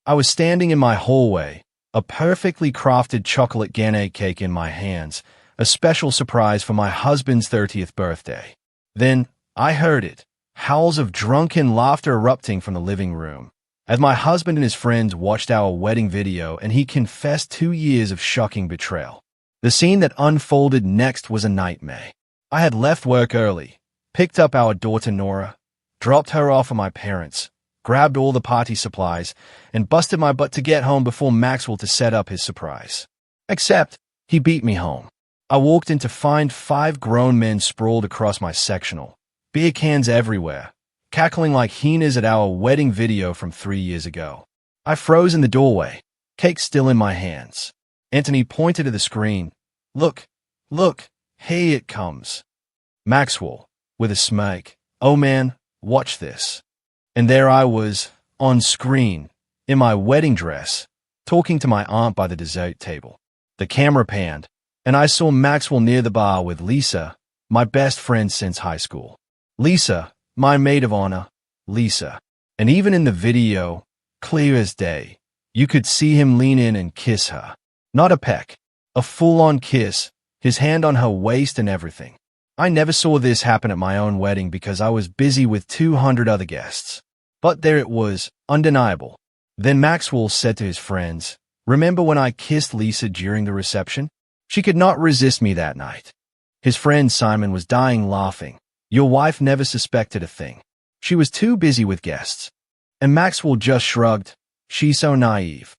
I was standing in my hallway, a perfectly crafted chocolate ganache cake in my hands, a special surprise for my husband's 30th birthday. Then, I heard it, howls of drunken laughter erupting from the living room, as my husband and his friends watched our wedding video and he confessed 2 years of shocking betrayal. The scene that unfolded next was a nightmare. I had left work early, picked up our daughter Nora, dropped her off at my parents', grabbed all the party supplies, and busted my butt to get home before Maxwell to set up his surprise. Except, he beat me home. I walked in to find 5 grown men sprawled across my sectional, beer cans everywhere, cackling like hyenas at our wedding video from 3 years ago. I froze in the doorway, cake still in my hands. Anthony pointed to the screen. Look, here it comes. Maxwell, with a smirk. Oh man, watch this. And there I was, on screen, in my wedding dress, talking to my aunt by the dessert table. The camera panned, and I saw Maxwell near the bar with Lisa, my best friend since high school. Lisa, my maid of honor, Lisa. And even in the video, clear as day, you could see him lean in and kiss her. Not a peck, a full-on kiss, his hand on her waist and everything. I never saw this happen at my own wedding because I was busy with 200 other guests. But there it was, undeniable. Then Maxwell said to his friends, "Remember when I kissed Lisa during the reception? She could not resist me that night." His friend Simon was dying laughing. Your wife never suspected a thing. She was too busy with guests. And Maxwell just shrugged. She's so naive.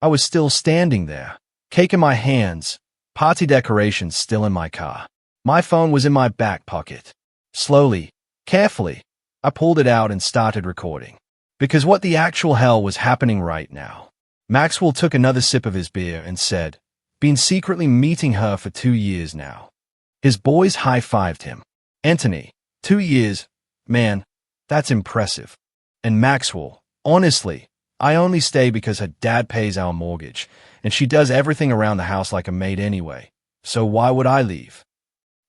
I was still standing there, cake in my hands, party decorations still in my car. My phone was in my back pocket. Slowly, carefully, I pulled it out and started recording. Because what the actual hell was happening right now? Maxwell took another sip of his beer and said, "Been secretly meeting her for 2 years now." His boys high-fived him. Anthony, 2 years, man, that's impressive. And Maxwell, honestly, I only stay because her dad pays our mortgage, and she does everything around the house like a maid anyway, so why would I leave?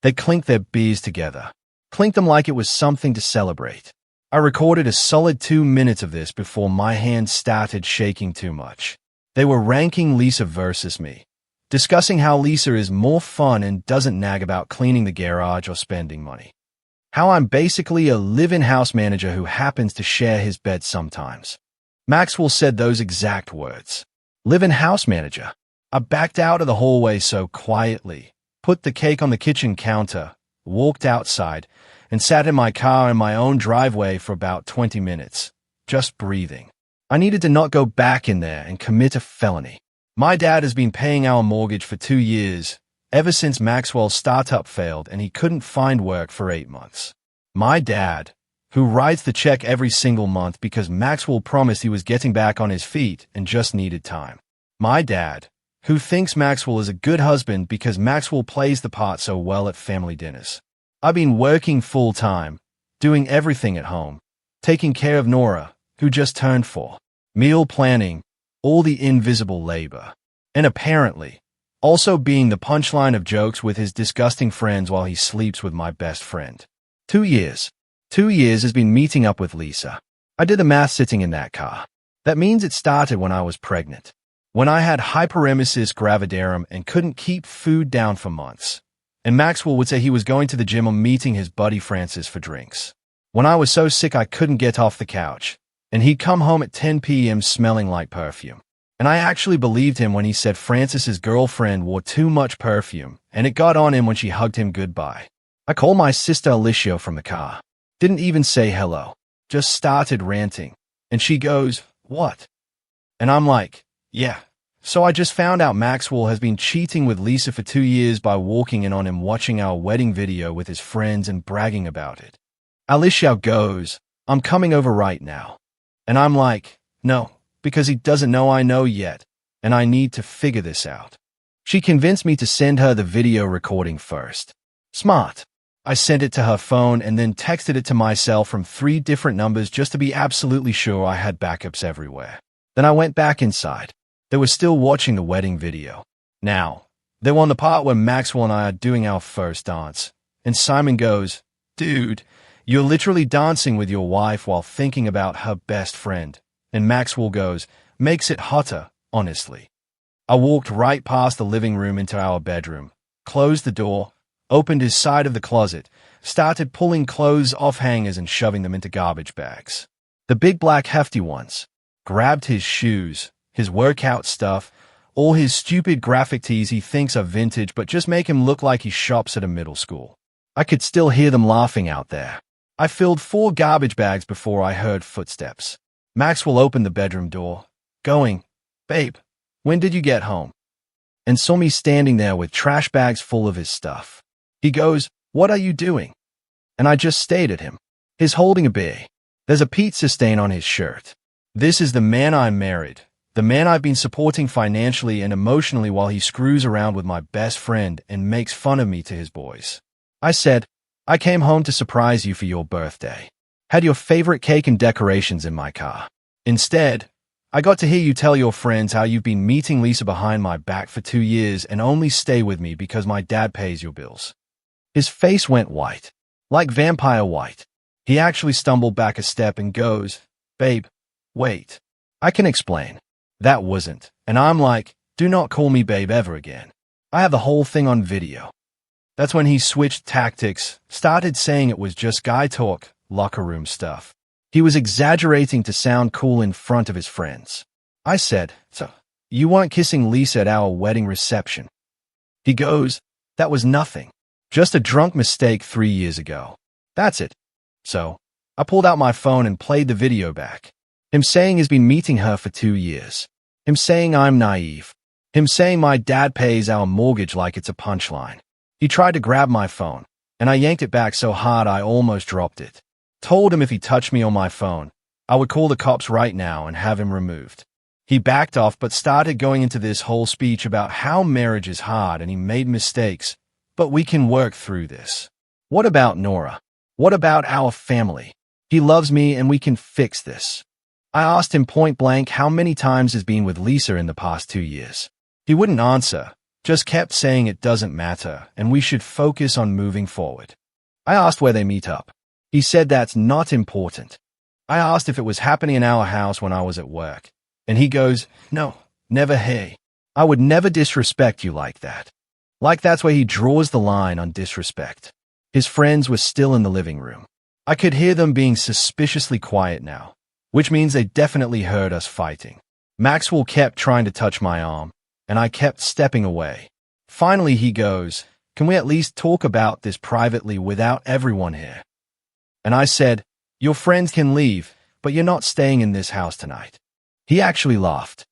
They clinked their beers together, clinked them like it was something to celebrate. I recorded a solid 2 minutes of this before my hands started shaking too much. They were ranking Lisa versus me, discussing how Lisa is more fun and doesn't nag about cleaning the garage or spending money. How I'm basically a live-in house manager who happens to share his bed sometimes. Maxwell said those exact words. Live-in house manager. I backed out of the hallway so quietly, put the cake on the kitchen counter, walked outside, and sat in my car in my own driveway for about 20 minutes, just breathing. I needed to not go back in there and commit a felony. My dad has been paying our mortgage for 2 years, ever since Maxwell's startup failed and he couldn't find work for 8 months. My dad, who writes the check every single month because Maxwell promised he was getting back on his feet and just needed time. My dad, who thinks Maxwell is a good husband because Maxwell plays the part so well at family dinners. I've been working full-time, doing everything at home, taking care of Nora, who just turned 4, meal planning, all the invisible labor, and apparently, also being the punchline of jokes with his disgusting friends while he sleeps with my best friend. 2 years. 2 years has been meeting up with Lisa. I did the math sitting in that car. That means it started when I was pregnant, when I had hyperemesis gravidarum and couldn't keep food down for months. And Maxwell would say he was going to the gym or meeting his buddy Francis for drinks. When I was so sick I couldn't get off the couch, and he'd come home at 10 p.m. smelling like perfume. And I actually believed him when he said Francis's girlfriend wore too much perfume, and it got on him when she hugged him goodbye. I called my sister Alicia from the car. Didn't even say hello. Just started ranting. And she goes, "What?" And I'm like, "Yeah. So I just found out Maxwell has been cheating with Lisa for 2 years by walking in on him watching our wedding video with his friends and bragging about it." Alicia goes, "I'm coming over right now." And I'm like, "No, because he doesn't know I know yet, and I need to figure this out." She convinced me to send her the video recording first. Smart. I sent it to her phone and then texted it to myself from 3 different numbers just to be absolutely sure I had backups everywhere. Then I went back inside. They were still watching the wedding video. Now, they were on the part where Maxwell and I are doing our first dance. And Simon goes, "Dude, you're literally dancing with your wife while thinking about her best friend." And Maxwell goes, makes it hotter, honestly. I walked right past the living room into our bedroom, closed the door, opened his side of the closet, started pulling clothes off hangers and shoving them into garbage bags. The big black hefty ones. Grabbed his shoes, his workout stuff, all his stupid graphic tees he thinks are vintage but just make him look like he shops at a middle school. I could still hear them laughing out there. I filled 4 garbage bags before I heard footsteps. Maxwell opened the bedroom door, going, "Babe, when did you get home?" And saw me standing there with trash bags full of his stuff. He goes, "What are you doing?" And I just stared at him. He's holding a beer. There's a pizza stain on his shirt. This is the man I married, the man I've been supporting financially and emotionally while he screws around with my best friend and makes fun of me to his boys. I said, "I came home to surprise you for your birthday. Had your favorite cake and decorations in my car. Instead, I got to hear you tell your friends how you've been meeting Lisa behind my back for 2 years and only stay with me because my dad pays your bills." His face went white, like vampire white. He actually stumbled back a step and goes, "Babe, wait. I can explain. That wasn't." And I'm like, "Do not call me babe ever again. I have the whole thing on video." That's when he switched tactics, started saying it was just guy talk, locker room stuff. He was exaggerating to sound cool in front of his friends. I said, "So, you weren't kissing Lisa at our wedding reception?" He goes, "That was nothing. Just a drunk mistake 3 years ago. That's it." So, I pulled out my phone and played the video back. Him saying he's been meeting her for 2 years. Him saying I'm naive. Him saying my dad pays our mortgage like it's a punchline. He tried to grab my phone, and I yanked it back so hard I almost dropped it. Told him if he touched me on my phone, I would call the cops right now and have him removed. He backed off but started going into this whole speech about how marriage is hard and he made mistakes, but we can work through this. What about Nora? What about our family? He loves me and we can fix this. I asked him point blank how many times he's been with Lisa in the past 2 years. He wouldn't answer, just kept saying it doesn't matter and we should focus on moving forward. I asked where they meet up. He said that's not important. I asked if it was happening in our house when I was at work, and he goes, "No, never here. I would never disrespect you like that." Like that's where he draws the line on disrespect. His friends were still in the living room. I could hear them being suspiciously quiet now, which means they definitely heard us fighting. Maxwell kept trying to touch my arm, and I kept stepping away. Finally, he goes, "Can we at least talk about this privately without everyone here?" And I said, "Your friends can leave, but you're not staying in this house tonight." He actually laughed.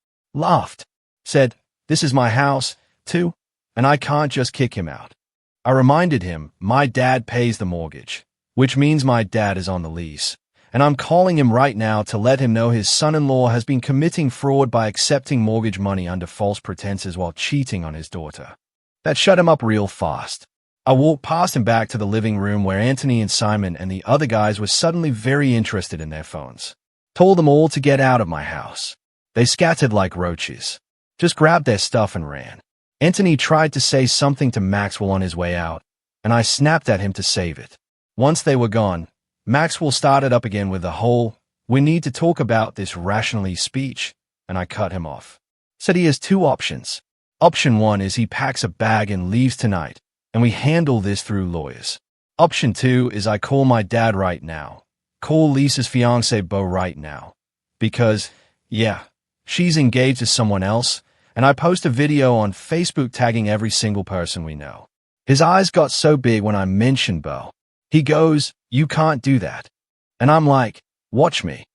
Said, "This is my house, too, and I can't just kick him out." I reminded him my dad pays the mortgage, which means my dad is on the lease, and I'm calling him right now to let him know his son-in-law has been committing fraud by accepting mortgage money under false pretenses while cheating on his daughter. That shut him up real fast. I walked past him back to the living room where Anthony and Simon and the other guys were suddenly very interested in their phones. Told them all to get out of my house. They scattered like roaches. Just grabbed their stuff and ran. Anthony tried to say something to Maxwell on his way out, and I snapped at him to save it. Once they were gone, Maxwell started up again with the whole, "We need to talk about this rationally" speech, and I cut him off. Said he has 2 options. Option 1 is he packs a bag and leaves tonight, and we handle this through lawyers. Option 2 is I call my dad right now. Call Lisa's fiancé Bo right now. Because, yeah, she's engaged to someone else, and I post a video on Facebook tagging every single person we know. His eyes got so big when I mentioned Bo. He goes, "You can't do that." And I'm like, "Watch me."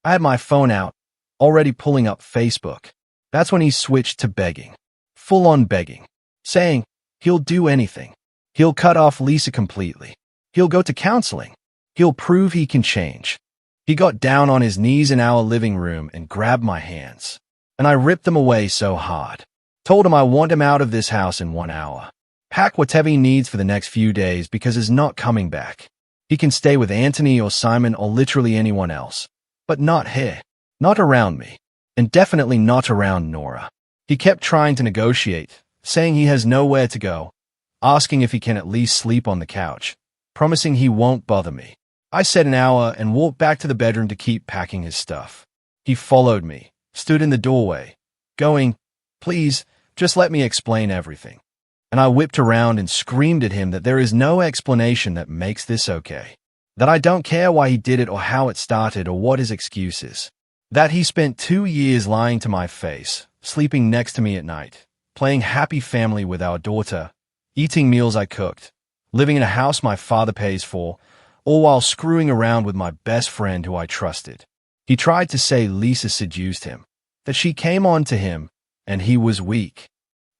I had my phone out, already pulling up Facebook. That's when he switched to begging. Full-on begging. Saying, he'll do anything. He'll cut off Lisa completely. He'll go to counseling. He'll prove he can change. He got down on his knees in our living room and grabbed my hands. And I ripped them away so hard. Told him I want him out of this house in 1 hour. Pack whatever he needs for the next few days because he's not coming back. He can stay with Anthony or Simon or literally anyone else. But not here. Not around me. And definitely not around Nora. He kept trying to negotiate, saying he has nowhere to go, asking if he can at least sleep on the couch, promising he won't bother me. I said an hour and walked back to the bedroom to keep packing his stuff. He followed me, stood in the doorway, going, "Please, just let me explain everything." And I whipped around and screamed at him that there is no explanation that makes this okay. That I don't care why he did it or how it started or what his excuse is. That he spent 2 years lying to my face, sleeping next to me at night, playing happy family with our daughter, eating meals I cooked, living in a house my father pays for, all while screwing around with my best friend who I trusted. He tried to say Lisa seduced him, that she came on to him, and he was weak.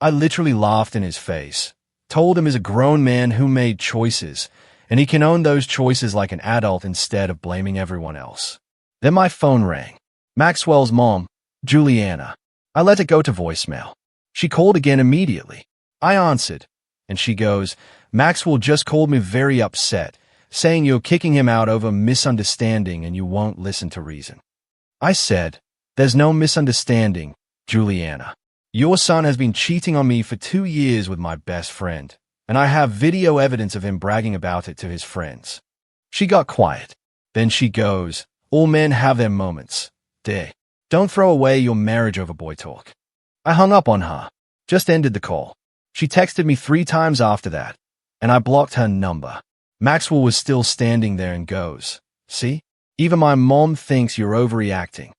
I literally laughed in his face, told him he's a grown man who made choices, and he can own those choices like an adult instead of blaming everyone else. Then my phone rang. Maxwell's mom, Juliana. I let it go to voicemail. She called again immediately. I answered, and she goes, "Maxwell just called me very upset, saying you're kicking him out over misunderstanding and you won't listen to reason." I said, "There's no misunderstanding, Juliana. Your son has been cheating on me for 2 years with my best friend, and I have video evidence of him bragging about it to his friends." She got quiet. Then she goes, "All men have their moments. Don't throw away your marriage over boy talk." I hung up on her, just ended the call. She texted me 3 times after that, and I blocked her number. Maxwell was still standing there and goes, "See? Even my mom thinks you're overreacting."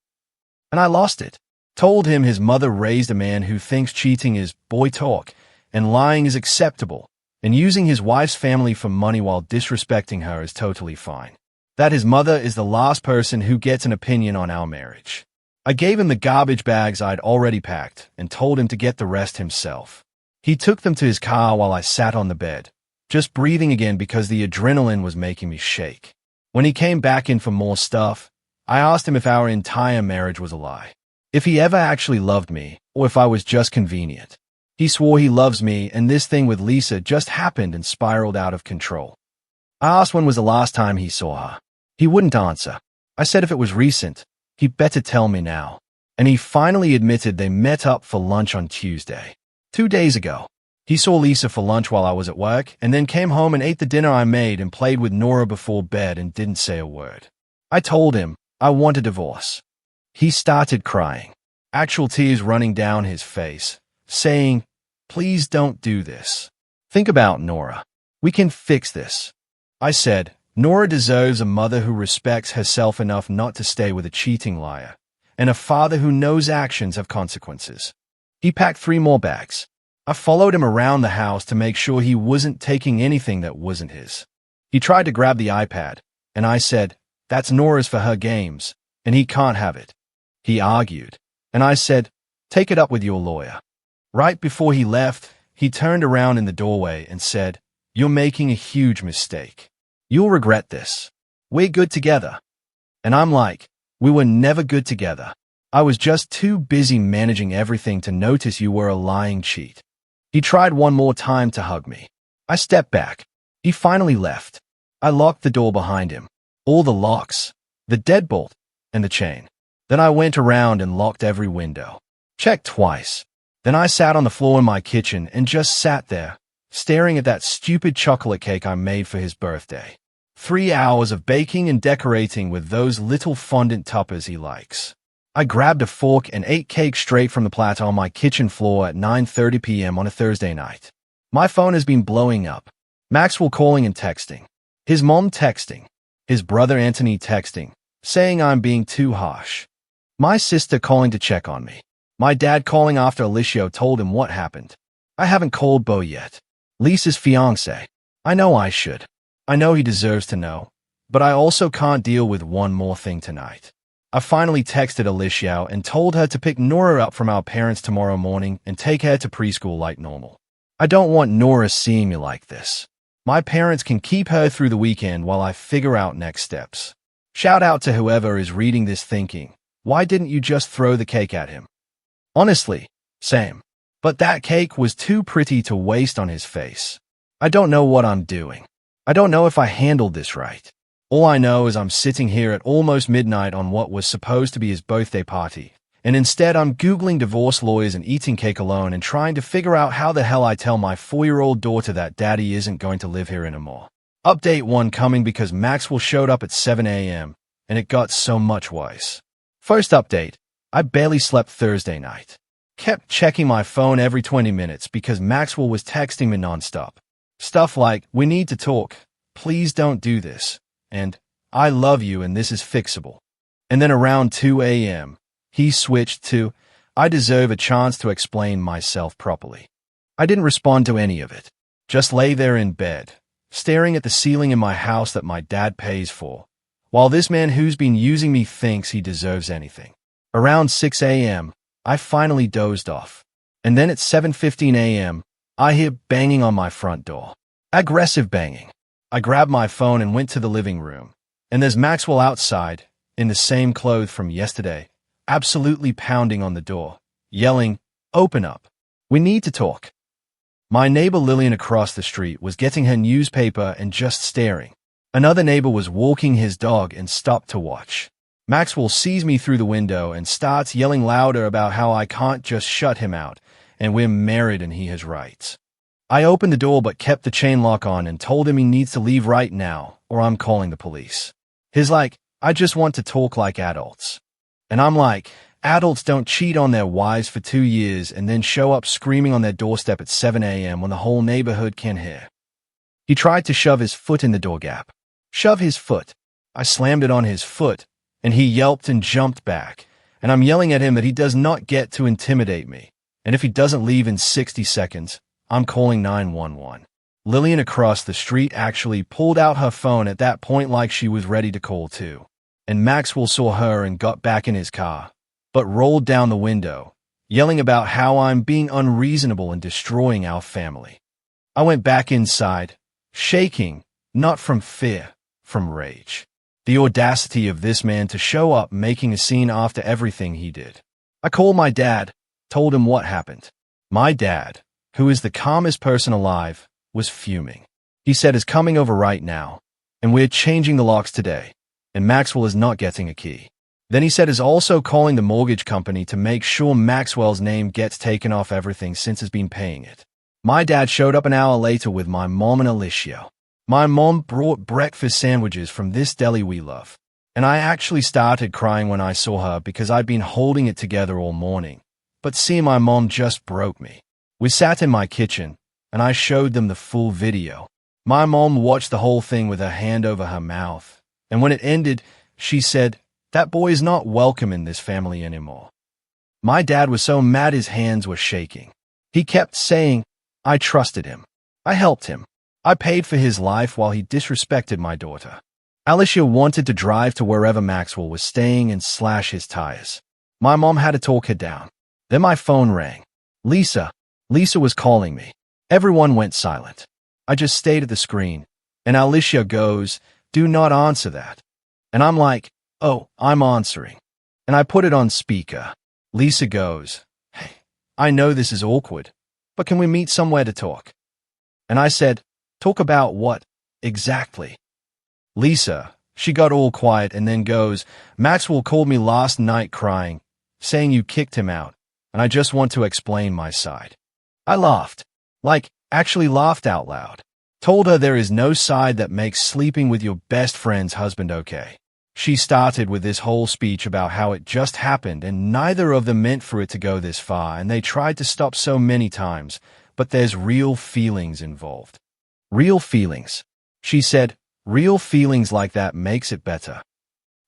And I lost it. Told him his mother raised a man who thinks cheating is boy talk, and lying is acceptable, and using his wife's family for money while disrespecting her is totally fine. That his mother is the last person who gets an opinion on our marriage. I gave him the garbage bags I'd already packed and told him to get the rest himself. He took them to his car while I sat on the bed, just breathing again because the adrenaline was making me shake. When he came back in for more stuff, I asked him if our entire marriage was a lie, if he ever actually loved me, or if I was just convenient. He swore he loves me, and this thing with Lisa just happened and spiraled out of control. I asked when was the last time he saw her. He wouldn't answer. I said if it was recent, he'd better tell me now. And he finally admitted they met up for lunch on Tuesday. 2 days ago. He saw Lisa for lunch while I was at work, and then came home and ate the dinner I made and played with Nora before bed and didn't say a word. I told him I want a divorce. He started crying, actual tears running down his face, saying, "Please don't do this. Think about Nora. We can fix this." I said, "Nora deserves a mother who respects herself enough not to stay with a cheating liar, and a father who knows actions have consequences." He packed 3 more bags. I followed him around the house to make sure he wasn't taking anything that wasn't his. He tried to grab the iPad, and I said, "That's Nora's for her games, and he can't have it." He argued, and I said, "Take it up with your lawyer." Right before he left, he turned around in the doorway and said, "You're making a huge mistake. You'll regret this. We're good together." And I'm like, "We were never good together. I was just too busy managing everything to notice you were a lying cheat." He tried one more time to hug me. I stepped back. He finally left. I locked the door behind him. All the locks, the deadbolt, and the chain. Then I went around and locked every window. Checked twice. Then I sat on the floor in my kitchen and just sat there, staring at that stupid chocolate cake I made for his birthday. 3 hours of baking and decorating with those little fondant toppers he likes. I grabbed a fork and ate cake straight from the platter on my kitchen floor at 9:30 p.m. on a Thursday night. My phone has been blowing up. Maxwell calling and texting. His mom texting. His brother Anthony texting, saying I'm being too harsh. My sister calling to check on me. My dad calling after Alicia told him what happened. I haven't called Bo yet. Lisa's fiancé. I know I should. I know he deserves to know. But I also can't deal with one more thing tonight. I finally texted Alicia and told her to pick Nora up from our parents tomorrow morning and take her to preschool like normal. I don't want Nora seeing me like this. My parents can keep her through the weekend while I figure out next steps. Shout out to whoever is reading this thinking, why didn't you just throw the cake at him? Honestly, same. But that cake was too pretty to waste on his face. I don't know what I'm doing. I don't know if I handled this right. All I know is I'm sitting here at almost midnight on what was supposed to be his birthday party, and instead I'm Googling divorce lawyers and eating cake alone and trying to figure out how the hell I tell my 4-year-old daughter that daddy isn't going to live here anymore. Update 1 coming because Maxwell showed up at 7 a.m., and it got so much worse. First update, I barely slept Thursday night. Kept checking my phone every 20 minutes because Maxwell was texting me nonstop. Stuff like, "We need to talk. Please don't do this." And, "I love you and this is fixable." And then around 2 a.m., he switched to, "I deserve a chance to explain myself properly." I didn't respond to any of it. Just lay there in bed, staring at the ceiling in my house that my dad pays for, while this man who's been using me thinks he deserves anything. Around 6 a.m., I finally dozed off. And then at 7:15 a.m., I hear banging on my front door. Aggressive banging. I grabbed my phone and went to the living room. And there's Maxwell outside, in the same clothes from yesterday, absolutely pounding on the door, yelling, "Open up. We need to talk." My neighbor Lillian across the street was getting her newspaper and just staring. Another neighbor was walking his dog and stopped to watch. Maxwell sees me through the window and starts yelling louder about how I can't just shut him out, and we're married and he has rights. I opened the door but kept the chain lock on and told him he needs to leave right now or I'm calling the police. He's like, "I just want to talk like adults." And I'm like, adults don't cheat on their wives for 2 years and then show up screaming on their doorstep at 7 a.m. when the whole neighborhood can hear. He tried to shove his foot in the door gap. Shove his foot. I slammed it on his foot, and he yelped and jumped back, and I'm yelling at him that he does not get to intimidate me, and if he doesn't leave in 60 seconds, I'm calling 911. Lillian across the street actually pulled out her phone at that point like she was ready to call too, and Maxwell saw her and got back in his car, but rolled down the window, yelling about how I'm being unreasonable and destroying our family. I went back inside, shaking, not from fear, from rage. The audacity of this man to show up making a scene after everything he did. I called my dad, told him what happened. My dad, who is the calmest person alive, was fuming. He said he's coming over right now, and we're changing the locks today, and Maxwell is not getting a key. Then he said he's also calling the mortgage company to make sure Maxwell's name gets taken off everything since he's been paying it. My dad showed up an hour later with my mom and Alicia. My mom brought breakfast sandwiches from this deli we love, and I actually started crying when I saw her because I'd been holding it together all morning, but seeing my mom just broke me. We sat in my kitchen, and I showed them the full video. My mom watched the whole thing with her hand over her mouth, and when it ended, she said, "That boy is not welcome in this family anymore." My dad was so mad his hands were shaking. He kept saying, "I trusted him. I helped him. I paid for his life while he disrespected my daughter." Alicia wanted to drive to wherever Maxwell was staying and slash his tires. My mom had to talk her down. Then my phone rang. Lisa was calling me. Everyone went silent. I just stayed at the screen, and Alicia goes, "Do not answer that." And I'm like, "Oh, I'm answering." And I put it on speaker. Lisa goes, "Hey, I know this is awkward, but can we meet somewhere to talk?" And I said, "Talk about what, exactly?" Lisa, she got all quiet and then goes, "Maxwell called me last night crying, saying you kicked him out, and I just want to explain my side." I laughed. Like, actually laughed out loud. Told her there is no side that makes sleeping with your best friend's husband okay. She started with this whole speech about how it just happened and neither of them meant for it to go this far and they tried to stop so many times, but there's real feelings involved. Real feelings. She said, real feelings like that makes it better.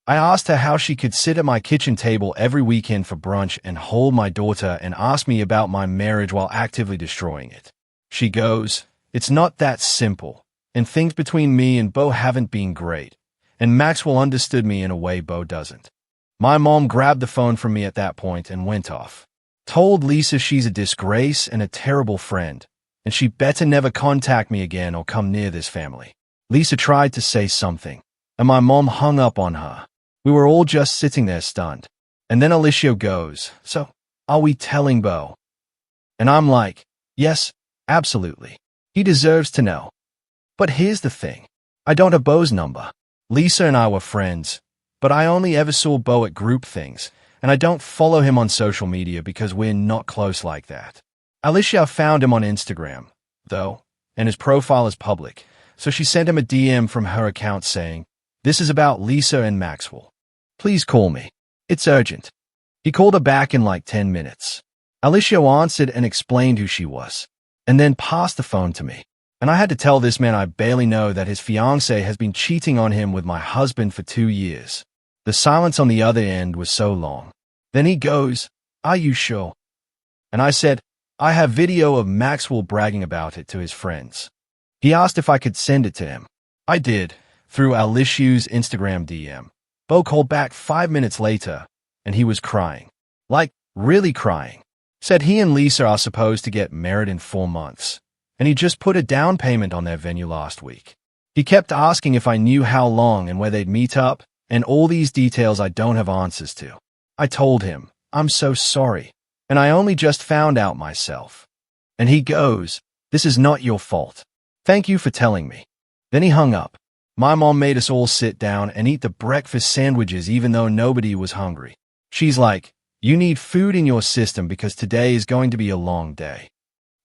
I asked her how she could sit at my kitchen table every weekend for brunch and hold my daughter and ask me about my marriage while actively destroying it. She goes, "It's not that simple, and things between me and Bo haven't been great, and Maxwell understood me in a way Bo doesn't." My mom grabbed the phone from me at that point and went off. Told Lisa she's a disgrace and a terrible friend, and she better never contact me again or come near this family. Lisa tried to say something, and my mom hung up on her. We were all just sitting there stunned. And then Alicia goes, "So, are we telling Bo?" And I'm like, "Yes, absolutely. He deserves to know." But here's the thing. I don't have Bo's number. Lisa and I were friends, but I only ever saw Bo at group things, and I don't follow him on social media because we're not close like that. Alicia found him on Instagram, though, and his profile is public, so she sent him a DM from her account saying, "This is about Lisa and Maxwell. Please call me. It's urgent." He called her back in like 10 minutes. Alicia answered and explained who she was, and then passed the phone to me. And I had to tell this man I barely know that his fiancée has been cheating on him with my husband for 2 years. The silence on the other end was so long. Then he goes, "Are you sure?" And I said, "I have video of Maxwell bragging about it to his friends." He asked if I could send it to him. I did, through Alicia's Instagram DM. Bo called back 5 minutes later, and he was crying. Like, really crying. Said he and Lisa are supposed to get married in 4 months, and he just put a down payment on their venue last week. He kept asking if I knew how long and where they'd meet up, and all these details I don't have answers to. I told him, "I'm so sorry, and I only just found out myself." And he goes, "This is not your fault. Thank you for telling me." Then he hung up. My mom made us all sit down and eat the breakfast sandwiches even though nobody was hungry. She's like, "You need food in your system because today is going to be a long day."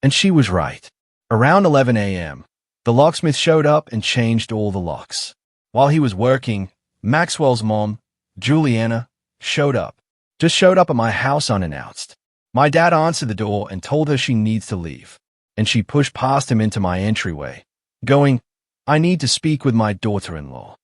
And she was right. Around 11 a.m., the locksmith showed up and changed all the locks. While he was working, Maxwell's mom, Juliana, showed up at my house unannounced. My dad answered the door and told her she needs to leave, and she pushed past him into my entryway, going, "I need to speak with my daughter-in-law."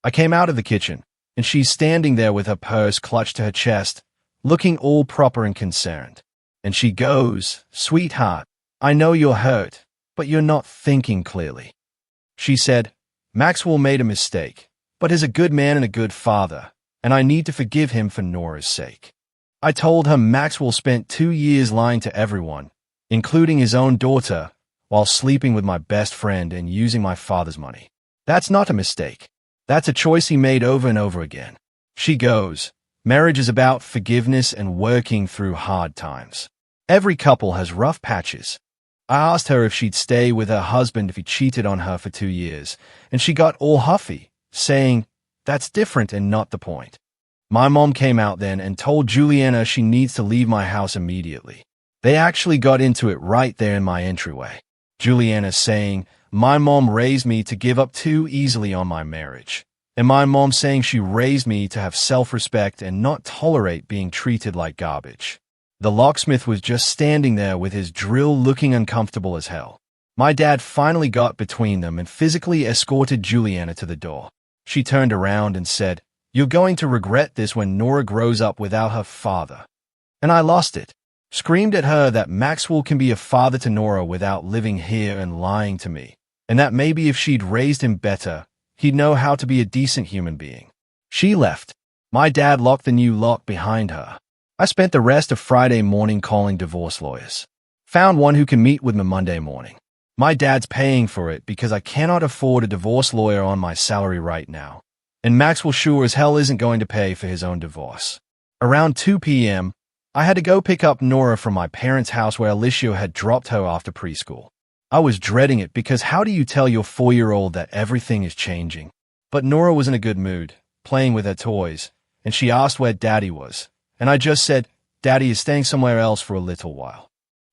I came out of the kitchen, and she's standing there with her purse clutched to her chest, looking all proper and concerned. And she goes, "Sweetheart, I know you're hurt, but you're not thinking clearly." She said, "Maxwell made a mistake, but is a good man and a good father, and I need to forgive him for Nora's sake." I told her Maxwell spent 2 years lying to everyone, including his own daughter, while sleeping with my best friend and using my father's money. That's not a mistake. That's a choice he made over and over again. She goes, "Marriage is about forgiveness and working through hard times. Every couple has rough patches." I asked her if she'd stay with her husband if he cheated on her for 2 years, and she got all huffy, saying, "That's different and not the point." My mom came out then and told Juliana she needs to leave my house immediately. They actually got into it right there in my entryway. Juliana saying, "My mom raised me to give up too easily on my marriage." And my mom saying she raised me to have self-respect and not tolerate being treated like garbage. The locksmith was just standing there with his drill looking uncomfortable as hell. My dad finally got between them and physically escorted Juliana to the door. She turned around and said, "You're going to regret this when Nora grows up without her father." And I lost it. Screamed at her that Maxwell can be a father to Nora without living here and lying to me, and that maybe if she'd raised him better, he'd know how to be a decent human being. She left. My dad locked the new lock behind her. I spent the rest of Friday morning calling divorce lawyers. Found one who can meet with me Monday morning. My dad's paying for it because I cannot afford a divorce lawyer on my salary right now, and Maxwell sure as hell isn't going to pay for his own divorce. Around 2 p.m., I had to go pick up Nora from my parents' house where Alicia had dropped her after preschool. I was dreading it because how do you tell your 4-year-old that everything is changing? But Nora was in a good mood, playing with her toys, and she asked where Daddy was, and I just said, "Daddy is staying somewhere else for a little while."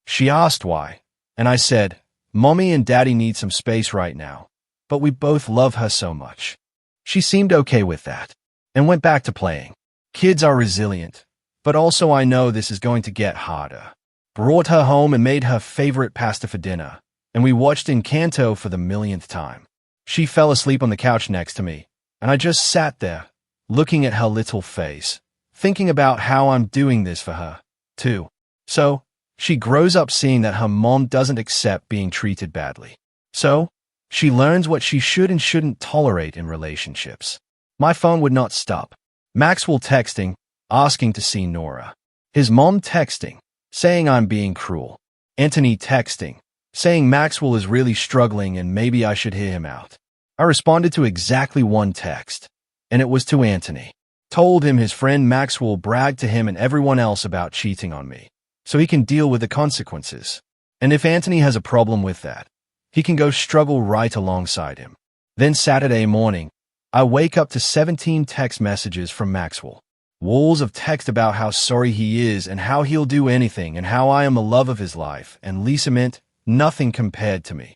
She asked why, and I said, "Mommy and Daddy need some space right now, but we both love her so much." She seemed okay with that, and went back to playing. Kids are resilient, but also I know this is going to get harder. Brought her home and made her favorite pasta for dinner, and we watched Encanto for the millionth time. She fell asleep on the couch next to me, and I just sat there, looking at her little face, thinking about how I'm doing this for her, too. So, she grows up seeing that her mom doesn't accept being treated badly. So, she learns what she should and shouldn't tolerate in relationships. My phone would not stop. Maxwell texting, asking to see Nora. His mom texting, saying I'm being cruel. Anthony texting, saying Maxwell is really struggling and maybe I should hear him out. I responded to exactly one text, and it was to Anthony. Told him his friend Maxwell bragged to him and everyone else about cheating on me, so he can deal with the consequences. And if Anthony has a problem with that, he can go struggle right alongside him. Then Saturday morning, I wake up to 17 text messages from Maxwell. Walls of text about how sorry he is and how he'll do anything and how I am the love of his life, and Lisa meant nothing compared to me.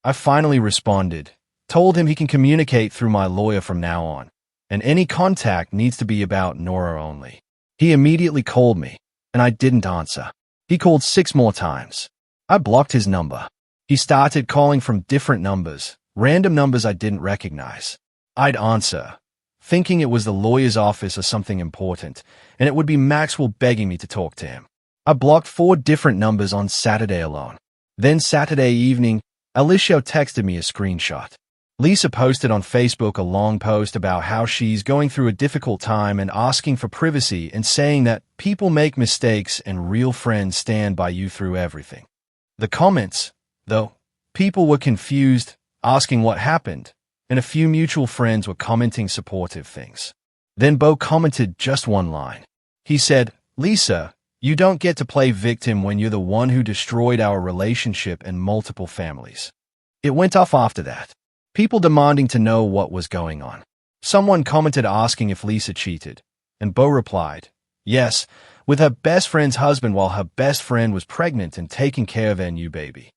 I finally responded, told him he can communicate through my lawyer from now on, and any contact needs to be about Nora only. He immediately called me, and I didn't answer. He called 6 more times. I blocked his number. He started calling from different numbers, random numbers I didn't recognize. I'd answer, thinking it was the lawyer's office or something important, and it would be Maxwell begging me to talk to him. I blocked 4 different numbers on Saturday alone. Then Saturday evening, Alicia texted me a screenshot. Lisa posted on Facebook a long post about how she's going through a difficult time and asking for privacy and saying that people make mistakes and real friends stand by you through everything. The comments, though, people were confused, asking what happened, and a few mutual friends were commenting supportive things. Then Bo commented just one line. He said, "Lisa, you don't get to play victim when you're the one who destroyed our relationship and multiple families." It went off after that. People demanding to know what was going on. Someone commented asking if Lisa cheated, and Bo replied, "Yes, with her best friend's husband while her best friend was pregnant and taking care of their new baby."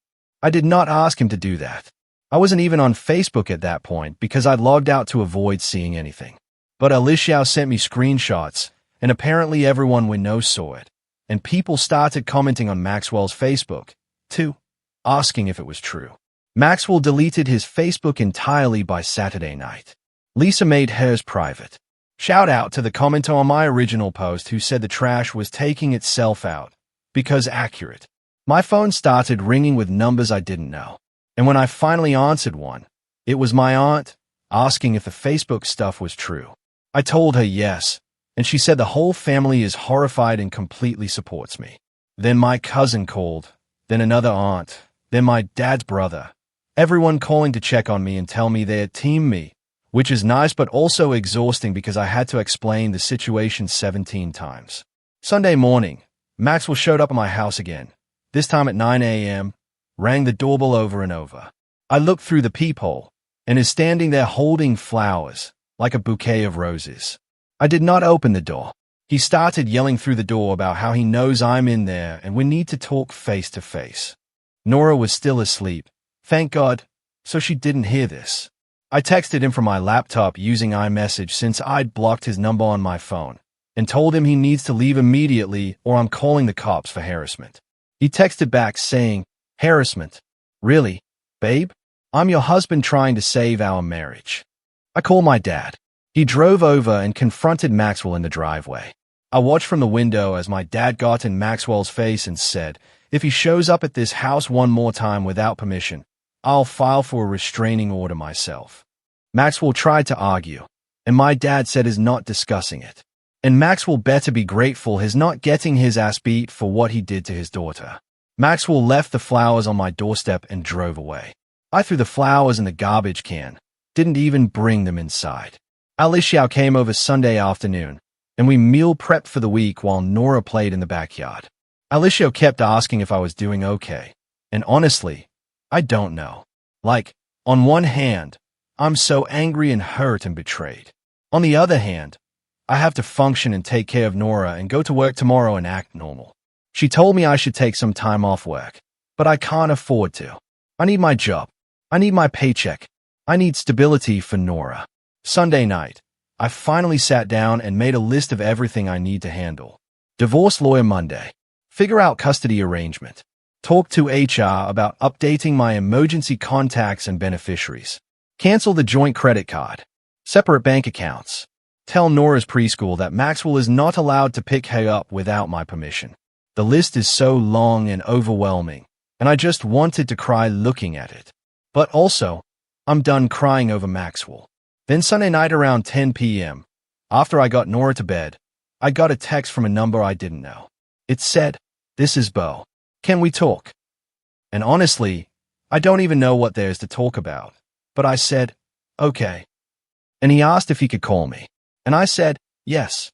I did not ask him to do that. I wasn't even on Facebook at that point because I logged out to avoid seeing anything. But Alicia sent me screenshots, and apparently everyone we know saw it, and people started commenting on Maxwell's Facebook, too, asking if it was true. Maxwell deleted his Facebook entirely by Saturday night. Lisa made hers private. Shout out to the commenter on my original post who said the trash was taking itself out, because accurate. My phone started ringing with numbers I didn't know, and when I finally answered one, it was my aunt, asking if the Facebook stuff was true. I told her yes, and she said the whole family is horrified and completely supports me. Then my cousin called, then another aunt, then my dad's brother. Everyone calling to check on me and tell me they had teamed me, which is nice but also exhausting because I had to explain the situation 17 times. Sunday morning, Maxwell showed up at my house again, this time at 9 a.m., rang the doorbell over and over. I looked through the peephole, and is standing there holding flowers, like a bouquet of roses. I did not open the door. He started yelling through the door about how he knows I'm in there and we need to talk face to face. Nora was still asleep. Thank God, so she didn't hear this. I texted him from my laptop using iMessage since I'd blocked his number on my phone, and told him he needs to leave immediately or I'm calling the cops for harassment. He texted back saying, "Harassment? Really, babe? I'm your husband trying to save our marriage." I called my dad. He drove over and confronted Maxwell in the driveway. I watched from the window as my dad got in Maxwell's face and said, "If he shows up at this house one more time without permission, I'll file for a restraining order myself." Maxwell tried to argue, and my dad said he's not discussing it. And Maxwell better be grateful he's not getting his ass beat for what he did to his daughter. Maxwell left the flowers on my doorstep and drove away. I threw the flowers in the garbage can, didn't even bring them inside. Alicia came over Sunday afternoon, and we meal prepped for the week while Nora played in the backyard. Alicia kept asking if I was doing okay, and honestly, I don't know. Like, on one hand, I'm so angry and hurt and betrayed. On the other hand, I have to function and take care of Nora and go to work tomorrow and act normal. She told me I should take some time off work, but I can't afford to. I need my job. I need my paycheck. I need stability for Nora. Sunday night, I finally sat down and made a list of everything I need to handle. Divorce lawyer Monday. Figure out custody arrangement. Talk to HR about updating my emergency contacts and beneficiaries. Cancel the joint credit card. Separate bank accounts. Tell Nora's preschool that Maxwell is not allowed to pick her up without my permission. The list is so long and overwhelming, and I just wanted to cry looking at it. But also, I'm done crying over Maxwell. Then Sunday night around 10 p.m., after I got Nora to bed, I got a text from a number I didn't know. It said, "This is Bo. Can we talk?" And honestly, I don't even know what there is to talk about. But I said, "Okay." And he asked if he could call me. And I said, "Yes."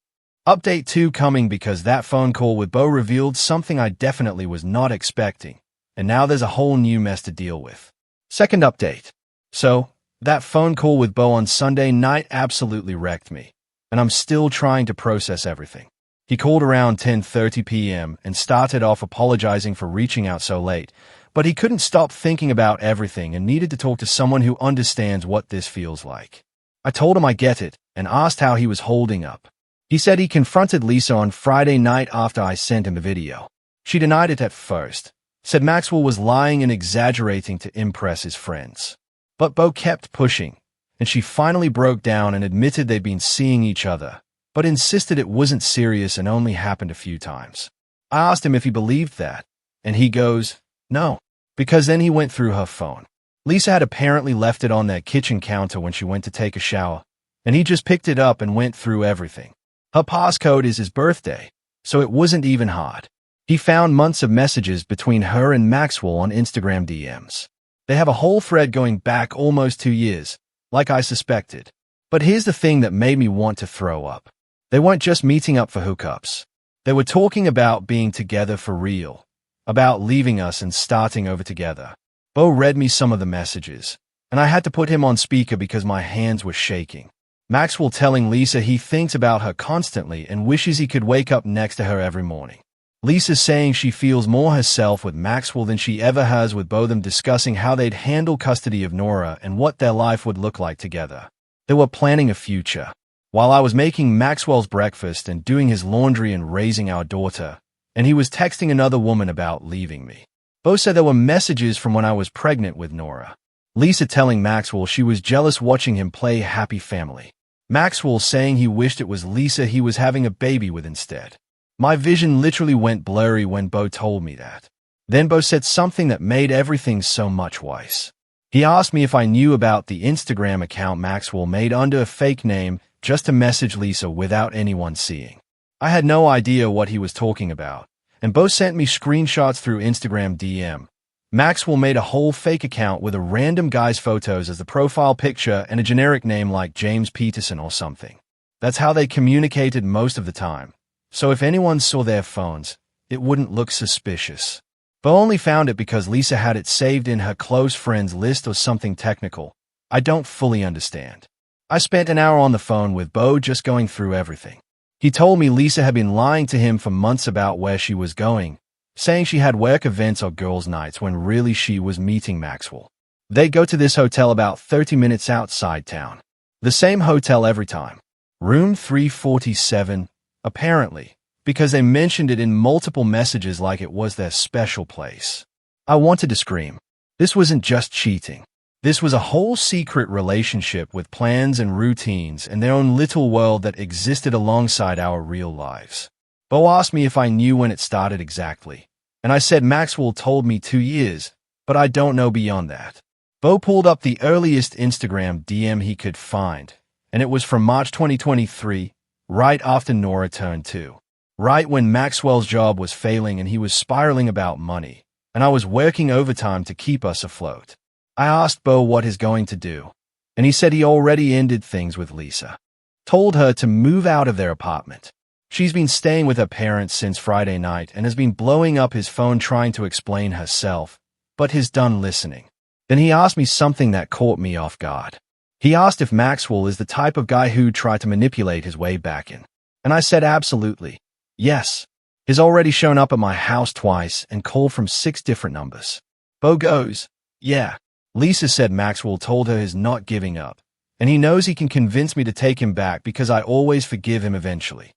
Update 2 coming because that phone call with Bo revealed something I definitely was not expecting. And now there's a whole new mess to deal with. Second update. So, that phone call with Bo on Sunday night absolutely wrecked me. And I'm still trying to process everything. He called around 10:30 p.m. and started off apologizing for reaching out so late, but he couldn't stop thinking about everything and needed to talk to someone who understands what this feels like. I told him I get it and asked how he was holding up. He said he confronted Lisa on Friday night after I sent him the video. She denied it at first, said Maxwell was lying and exaggerating to impress his friends. But Bo kept pushing, and she finally broke down and admitted they'd been seeing each other, but insisted it wasn't serious and only happened a few times. I asked him if he believed that, and he goes, no, because then he went through her phone. Lisa had apparently left it on their kitchen counter when she went to take a shower, and he just picked it up and went through everything. Her passcode is his birthday, so it wasn't even hard. He found months of messages between her and Maxwell on Instagram DMs. They have a whole thread going back almost 2 years, like I suspected. But here's the thing that made me want to throw up. They weren't just meeting up for hookups. They were talking about being together for real, about leaving us and starting over together. Bo read me some of the messages, and I had to put him on speaker because my hands were shaking. Maxwell telling Lisa he thinks about her constantly and wishes he could wake up next to her every morning. Lisa saying she feels more herself with Maxwell than she ever has with Bo, them discussing how they'd handle custody of Nora and what their life would look like together. They were planning a future. While I was making Maxwell's breakfast and doing his laundry and raising our daughter, and he was texting another woman about leaving me. Bo said there were messages from when I was pregnant with Nora. Lisa telling Maxwell she was jealous watching him play Happy Family. Maxwell saying he wished it was Lisa he was having a baby with instead. My vision literally went blurry when Bo told me that. Then Bo said something that made everything so much worse. He asked me if I knew about the Instagram account Maxwell made under a fake name just to message Lisa without anyone seeing. I had no idea what he was talking about, and Bo sent me screenshots through Instagram DM. Maxwell made a whole fake account with a random guy's photos as the profile picture and a generic name like James Peterson or something. That's how they communicated most of the time. So if anyone saw their phones, it wouldn't look suspicious. Bo only found it because Lisa had it saved in her close friends list or something technical. I don't fully understand. I spent an hour on the phone with Bo just going through everything. He told me Lisa had been lying to him for months about where she was going, saying she had work events or girls' nights when really she was meeting Maxwell. They'd go to this hotel about 30 minutes outside town. The same hotel every time. Room 347, apparently, because they mentioned it in multiple messages like it was their special place. I wanted to scream. This wasn't just cheating. This was a whole secret relationship with plans and routines and their own little world that existed alongside our real lives. Bo asked me if I knew when it started exactly, and I said Maxwell told me 2 years, but I don't know beyond that. Bo pulled up the earliest Instagram DM he could find, and it was from March 2023, right after Nora turned 2. Right when Maxwell's job was failing and he was spiraling about money, and I was working overtime to keep us afloat. I asked Bo what he's going to do, and he said he already ended things with Lisa. Told her to move out of their apartment. She's been staying with her parents since Friday night and has been blowing up his phone trying to explain herself, but he's done listening. Then he asked me something that caught me off guard. He asked if Maxwell is the type of guy who'd try to manipulate his way back in. And I said absolutely. Yes. He's already shown up at my house twice and called from 6 different numbers. Bo goes, yeah. Lisa said Maxwell told her he's not giving up, and he knows he can convince me to take him back because I always forgive him eventually.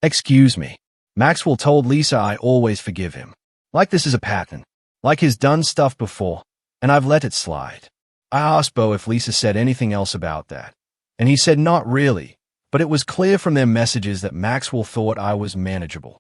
Excuse me. Maxwell told Lisa I always forgive him. Like this is a pattern. Like he's done stuff before, and I've let it slide. I asked Bo if Lisa said anything else about that, and he said not really, but it was clear from their messages that Maxwell thought I was manageable.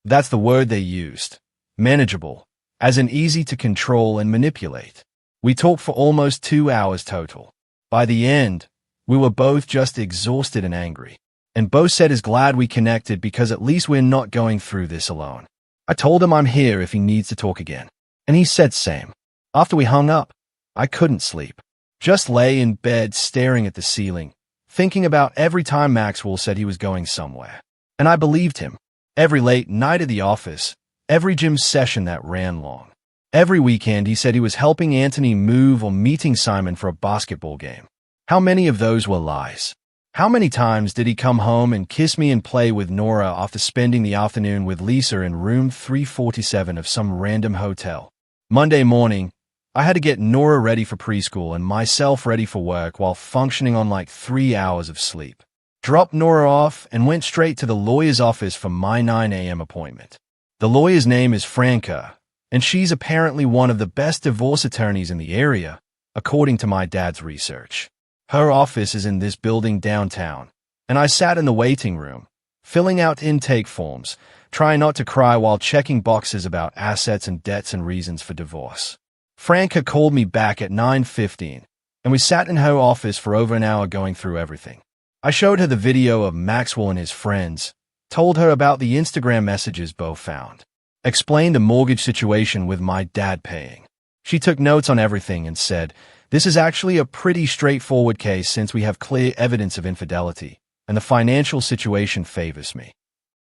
That's the word they used. Manageable, as in easy to control and manipulate. We talked for almost 2 hours total. By the end, we were both just exhausted and angry. And Bo said he's glad we connected because at least we're not going through this alone. I told him I'm here if he needs to talk again. And he said same. After we hung up, I couldn't sleep. Just lay in bed staring at the ceiling, thinking about every time Maxwell said he was going somewhere. And I believed him. Every late night at the office, every gym session that ran long. Every weekend he said he was helping Anthony move or meeting Simon for a basketball game. How many of those were lies? How many times did he come home and kiss me and play with Nora after spending the afternoon with Lisa in room 347 of some random hotel? Monday morning, I had to get Nora ready for preschool and myself ready for work while functioning on like 3 hours of sleep. dropped Nora off, and went straight to the lawyer's office for my 9 a.m. appointment. The lawyer's name is Franca, and she's apparently one of the best divorce attorneys in the area, according to my dad's research. Her office is in this building downtown, and I sat in the waiting room, filling out intake forms, trying not to cry while checking boxes about assets and debts and reasons for divorce. Franca called me back at 9:15, and we sat in her office for over an hour going through everything. I showed her the video of Maxwell and his friends, told her about the Instagram messages Bo found, explained the mortgage situation with my dad paying. She took notes on everything and said, "This is actually a pretty straightforward case since we have clear evidence of infidelity, and the financial situation favors me."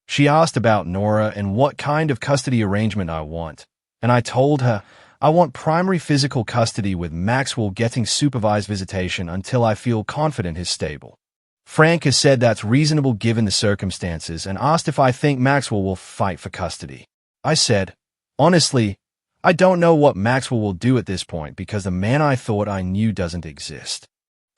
She asked about Nora and what kind of custody arrangement I want, and I told her I want primary physical custody with Maxwell getting supervised visitation until I feel confident he's stable. Franca said that's reasonable given the circumstances and asked if I think Maxwell will fight for custody. I said, "Honestly, I don't know what Maxwell will do at this point because the man I thought I knew doesn't exist."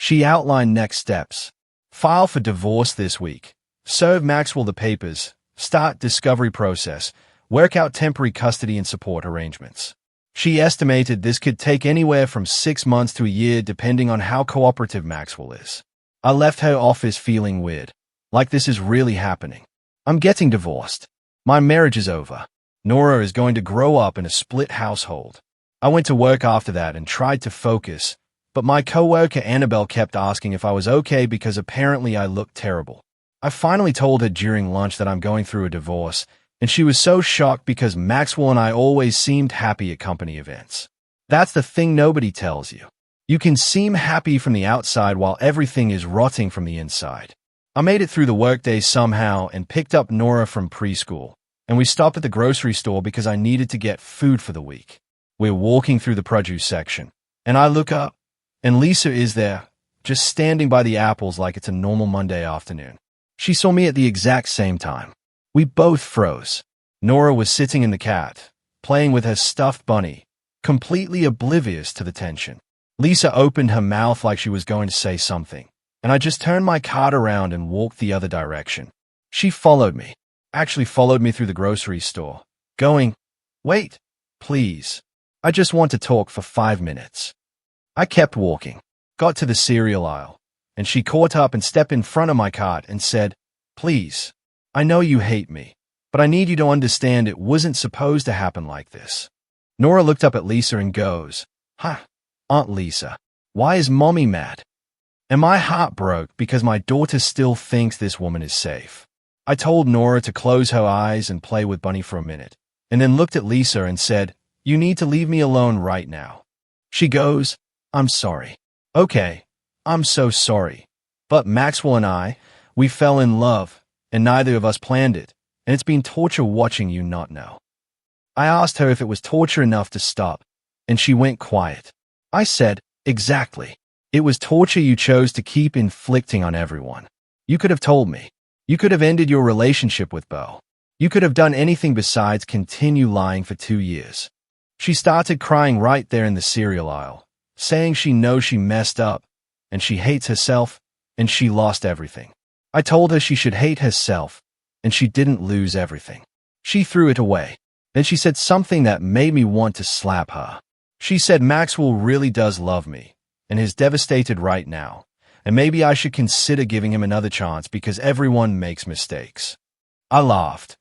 She outlined next steps. File for divorce this week. Serve Maxwell the papers. Start discovery process. Work out temporary custody and support arrangements. She estimated this could take anywhere from 6 months to a year depending on how cooperative Maxwell is. I left her office feeling weird, like this is really happening. I'm getting divorced. My marriage is over. Nora is going to grow up in a split household. I went to work after that and tried to focus, but my coworker Annabelle kept asking if I was okay because apparently I looked terrible. I finally told her during lunch that I'm going through a divorce, and she was so shocked because Maxwell and I always seemed happy at company events. That's the thing nobody tells you. You can seem happy from the outside while everything is rotting from the inside. I made it through the workday somehow and picked up Nora from preschool, and we stopped at the grocery store because I needed to get food for the week. We're walking through the produce section, and I look up, and Lisa is there, just standing by the apples like it's a normal Monday afternoon. She saw me at the exact same time. We both froze. Nora was sitting in the cat, playing with her stuffed bunny, completely oblivious to the tension. Lisa opened her mouth like she was going to say something, and I just turned my cart around and walked the other direction. She followed me, actually followed me through the grocery store, going, "Wait, please. I just want to talk for 5 minutes." I kept walking, got to the cereal aisle, and she caught up and stepped in front of my cart and said, "Please, I know you hate me, but I need you to understand it wasn't supposed to happen like this." Nora looked up at Lisa and goes, "Huh, Aunt Lisa, why is Mommy mad?" And my heart broke because my daughter still thinks this woman is safe. I told Nora to close her eyes and play with Bunny for a minute, and then looked at Lisa and said, "You need to leave me alone right now." She goes, "I'm sorry." "Okay, I'm so sorry. But Maxwell and I, we fell in love, and neither of us planned it, and it's been torture watching you not know." I asked her if it was torture enough to stop, and she went quiet. I said, "Exactly. It was torture you chose to keep inflicting on everyone. You could have told me. You could have ended your relationship with Bo. You could have done anything besides continue lying for 2 years." She started crying right there in the cereal aisle, saying she knows she messed up, and she hates herself, and she lost everything. I told her she should hate herself, and she didn't lose everything. She threw it away. Then she said something that made me want to slap her. She said Maxwell really does love me, and is devastated right now, and maybe I should consider giving him another chance because everyone makes mistakes. I laughed.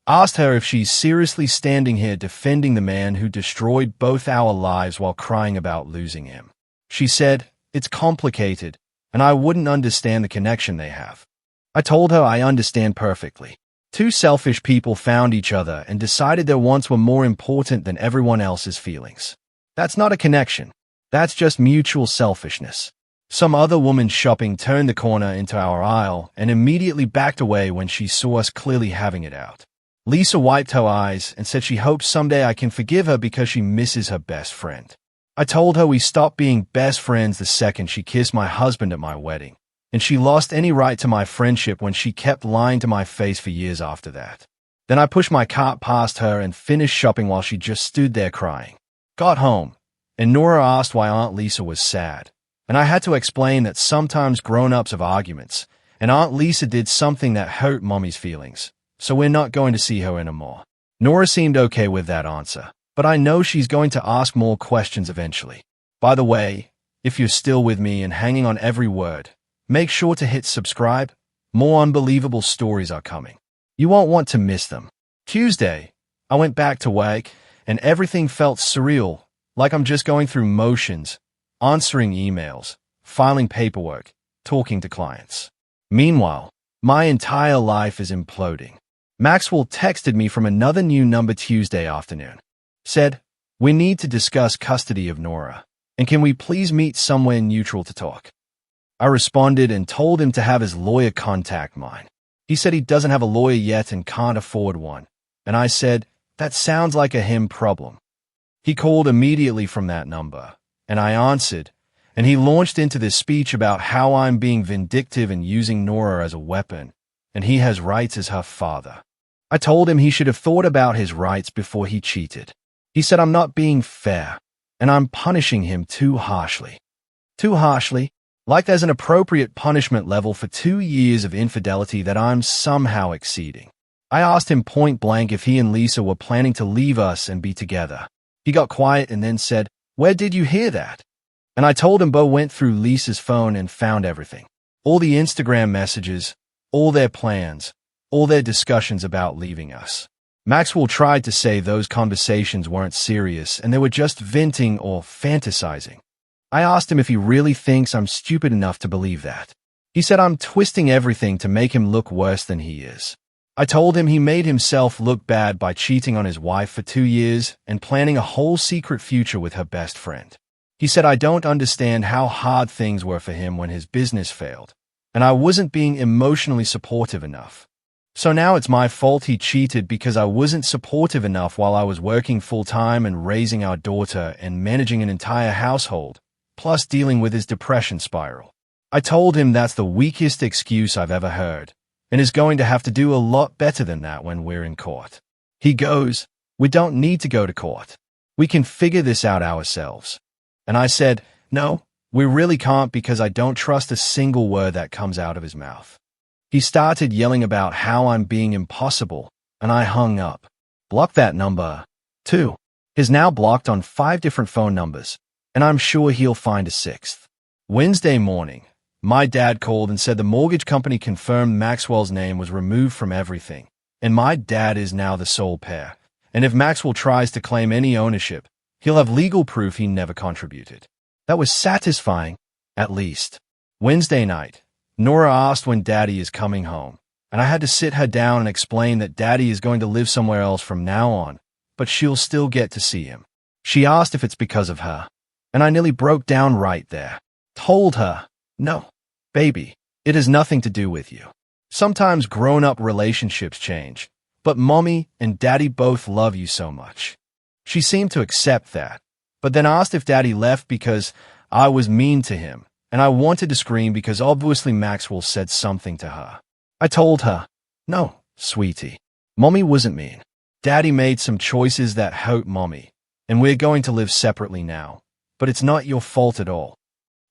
Asked her if she's seriously standing here defending the man who destroyed both our lives while crying about losing him. She said, "It's complicated, and I wouldn't understand the connection they have." I told her I understand perfectly. 2 selfish people found each other and decided their wants were more important than everyone else's feelings. That's not a connection. That's just mutual selfishness. Some other woman shopping turned the corner into our aisle and immediately backed away when she saw us clearly having it out. Lisa wiped her eyes and said she hopes someday I can forgive her because she misses her best friend. I told her we stopped being best friends the second she kissed my husband at my wedding, and she lost any right to my friendship when she kept lying to my face for years after that. Then I pushed my cart past her and finished shopping while she just stood there crying. Got home, and Nora asked why Aunt Lisa was sad, and I had to explain that sometimes grown-ups have arguments, and Aunt Lisa did something that hurt Mommy's feelings, so we're not going to see her anymore. Nora seemed okay with that answer, but I know she's going to ask more questions eventually. By the way, if you're still with me and hanging on every word, make sure to hit subscribe. More unbelievable stories are coming. You won't want to miss them. Tuesday, I went back to work, and everything felt surreal, like I'm just going through motions, answering emails, filing paperwork, talking to clients. Meanwhile, my entire life is imploding. Maxwell texted me from another new number Tuesday afternoon. Said, "We need to discuss custody of Nora, and can we please meet somewhere neutral to talk?" I responded and told him to have his lawyer contact mine. He said he doesn't have a lawyer yet and can't afford one, and I said, "That sounds like a him problem." He called immediately from that number, and I answered, and he launched into this speech about how I'm being vindictive and using Nora as a weapon, and he has rights as her father. I told him he should have thought about his rights before he cheated. He said I'm not being fair, and I'm punishing him too harshly. Too harshly? Like there's an appropriate punishment level for 2 years of infidelity that I'm somehow exceeding. I asked him point blank if he and Lisa were planning to leave us and be together. He got quiet and then said, "Where did you hear that?" And I told him Bo went through Lisa's phone and found everything. All the Instagram messages, all their plans, all their discussions about leaving us. Maxwell tried to say those conversations weren't serious and they were just venting or fantasizing. I asked him if he really thinks I'm stupid enough to believe that. He said I'm twisting everything to make him look worse than he is. I told him he made himself look bad by cheating on his wife for 2 years and planning a whole secret future with her best friend. He said I don't understand how hard things were for him when his business failed, and I wasn't being emotionally supportive enough. So now it's my fault he cheated because I wasn't supportive enough while I was working full-time and raising our daughter and managing an entire household, plus dealing with his depression spiral. I told him that's the weakest excuse I've ever heard, and is going to have to do a lot better than that when we're in court. He goes, "We don't need to go to court. We can figure this out ourselves." And I said, "No, we really can't because I don't trust a single word that comes out of his mouth." He started yelling about how I'm being impossible, and I hung up. Block that number, too. He's now blocked on 5 different phone numbers, and I'm sure he'll find a 6th. Wednesday morning, my dad called and said the mortgage company confirmed Maxwell's name was removed from everything, and my dad is now the sole pair, and if Maxwell tries to claim any ownership, he'll have legal proof he never contributed. That was satisfying, at least. Wednesday night, Nora asked when Daddy is coming home, and I had to sit her down and explain that Daddy is going to live somewhere else from now on, but she'll still get to see him. She asked if it's because of her, and I nearly broke down right there. Told her, "No, baby, it has nothing to do with you. Sometimes grown-up relationships change, but Mommy and Daddy both love you so much." She seemed to accept that, but then asked if Daddy left because I was mean to him, and I wanted to scream because obviously Maxwell said something to her. I told her, "No, sweetie, Mommy wasn't mean. Daddy made some choices that hurt Mommy, and we're going to live separately now, but it's not your fault at all."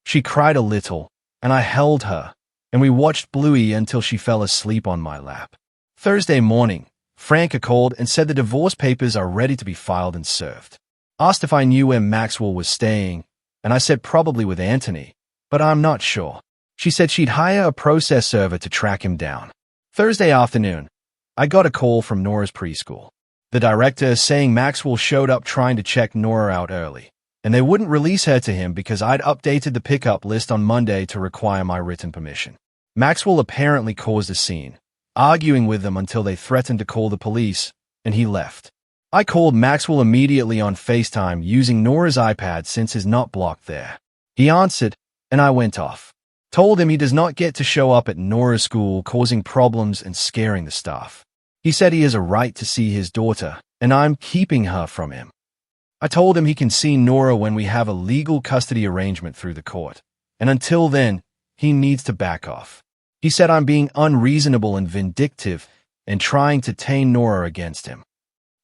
She cried a little, and I held her, and we watched Bluey until she fell asleep on my lap. Thursday morning, Franca called and said the divorce papers are ready to be filed and served. Asked if I knew where Maxwell was staying, and I said probably with Anthony, but I'm not sure. She said she'd hire a process server to track him down. Thursday afternoon, I got a call from Nora's preschool. The director saying Maxwell showed up trying to check Nora out early, and they wouldn't release her to him because I'd updated the pickup list on Monday to require my written permission. Maxwell apparently caused a scene, arguing with them until they threatened to call the police, and he left. I called Maxwell immediately on FaceTime using Nora's iPad since he's not blocked there. He answered, and I went off. Told him he does not get to show up at Nora's school causing problems and scaring the staff. He said he has a right to see his daughter, and I'm keeping her from him. I told him he can see Nora when we have a legal custody arrangement through the court, and until then, he needs to back off. He said I'm being unreasonable and vindictive and trying to turn Nora against him.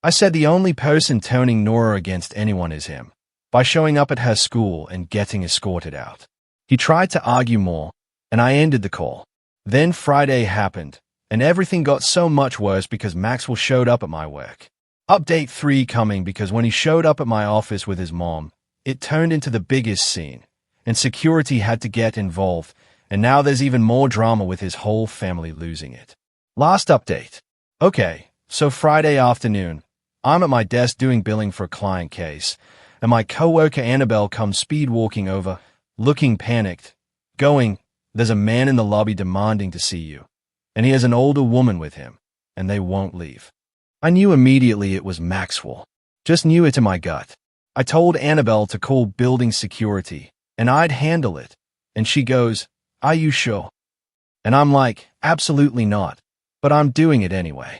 I said the only person turning Nora against anyone is him, by showing up at her school and getting escorted out. He tried to argue more, and I ended the call. Then Friday happened, and everything got so much worse because Maxwell showed up at my work. Update 3 coming because when he showed up at my office with his mom, it turned into the biggest scene, and security had to get involved, and now there's even more drama with his whole family losing it. Last update. Okay, so Friday afternoon, I'm at my desk doing billing for a client case, and my coworker Annabelle comes speed walking over, looking panicked, going, "There's a man in the lobby demanding to see you, and he has an older woman with him, and they won't leave." I knew immediately it was Maxwell. Just knew it in my gut. I told Annabelle to call building security, and I'd handle it, and she goes, "Are you sure?" And I'm like, "Absolutely not, but I'm doing it anyway."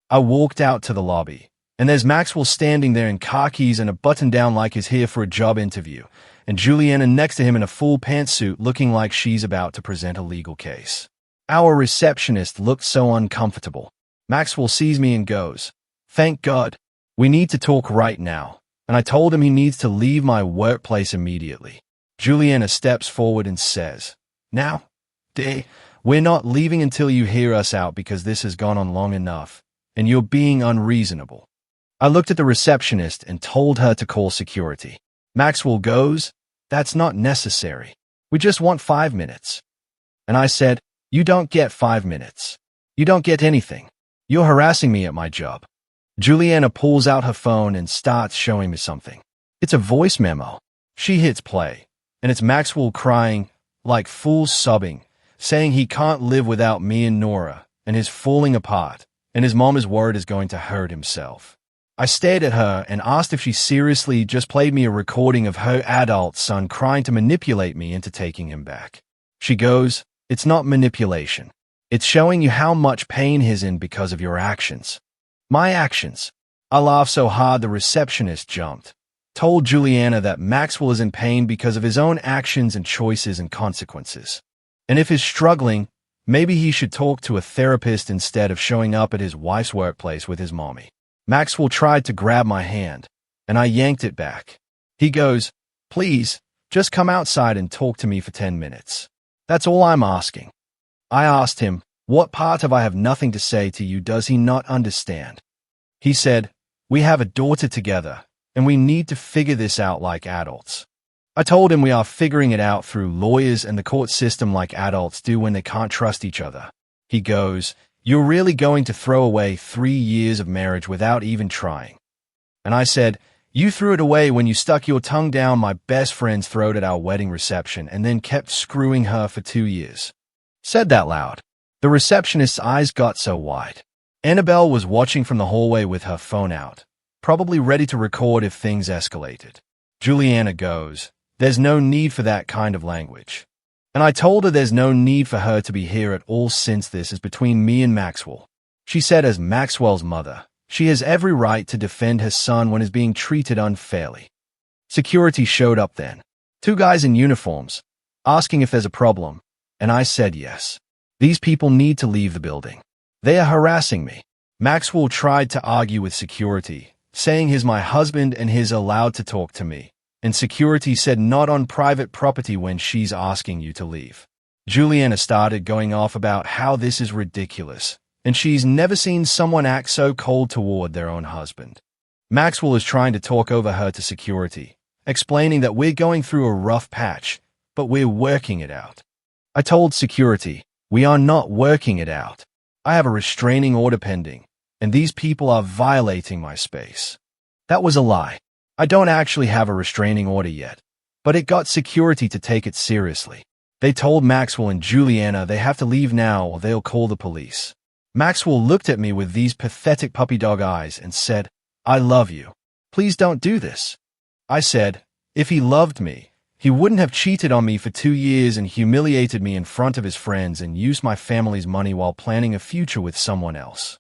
I walked out to the lobby, and there's Maxwell standing there in khakis and a button-down like he's here for a job interview, and Juliana next to him in a full pantsuit looking like she's about to present a legal case. Our receptionist looked so uncomfortable. Maxwell sees me and goes, "Thank God. We need to talk right now." And I told him he needs to leave my workplace immediately. Juliana steps forward and says, "Now, we're not leaving until you hear us out because this has gone on long enough, and you're being unreasonable." I looked at the receptionist and told her to call security. Maxwell goes, "That's not necessary. We just want 5 minutes." And I said, "You don't get 5 minutes. You don't get anything. You're harassing me at my job." Juliana pulls out her phone and starts showing me something. It's a voice memo. She hits play, and it's Maxwell crying, like full sobbing, saying he can't live without me and Nora, and he's falling apart, and his mom is worried he's going to hurt himself. I stared at her and asked if she seriously just played me a recording of her adult son crying to manipulate me into taking him back. She goes, "It's not manipulation. It's showing you how much pain he's in because of your actions." My actions. I laughed so hard the receptionist jumped. Told Juliana that Maxwell is in pain because of his own actions and choices and consequences. And if he's struggling, maybe he should talk to a therapist instead of showing up at his wife's workplace with his mommy. Maxwell tried to grab my hand, and I yanked it back. He goes, "Please, just come outside and talk to me for 10 minutes. That's all I'm asking." I asked him, "What part of I have nothing to say to you does he not understand?" He said, "We have a daughter together, and we need to figure this out like adults." I told him we are figuring it out through lawyers and the court system like adults do when they can't trust each other. He goes, "You're really going to throw away 3 years of marriage without even trying?" And I said, "You threw it away when you stuck your tongue down my best friend's throat at our wedding reception and then kept screwing her for 2 years. Said that loud. The receptionist's eyes got so wide. Annabelle was watching from the hallway with her phone out, probably ready to record if things escalated. Juliana goes, "There's no need for that kind of language." And I told her there's no need for her to be here at all since this is between me and Maxwell. She said as Maxwell's mother, she has every right to defend her son when he's being treated unfairly. Security showed up then. 2 guys in uniforms, asking if there's a problem, and I said yes. These people need to leave the building. They are harassing me. Maxwell tried to argue with security, saying he's my husband and he's allowed to talk to me. And security said not on private property when she's asking you to leave. Juliana started going off about how this is ridiculous, and she's never seen someone act so cold toward their own husband. Maxwell is trying to talk over her to security, explaining that we're going through a rough patch, but we're working it out. I told security, we are not working it out. I have a restraining order pending, and these people are violating my space. That was a lie. I don't actually have a restraining order yet, but it got security to take it seriously. They told Maxwell and Juliana they have to leave now or they'll call the police. Maxwell looked at me with these pathetic puppy dog eyes and said, "I love you. Please don't do this." I said, if he loved me, he wouldn't have cheated on me for 2 years and humiliated me in front of his friends and used my family's money while planning a future with someone else.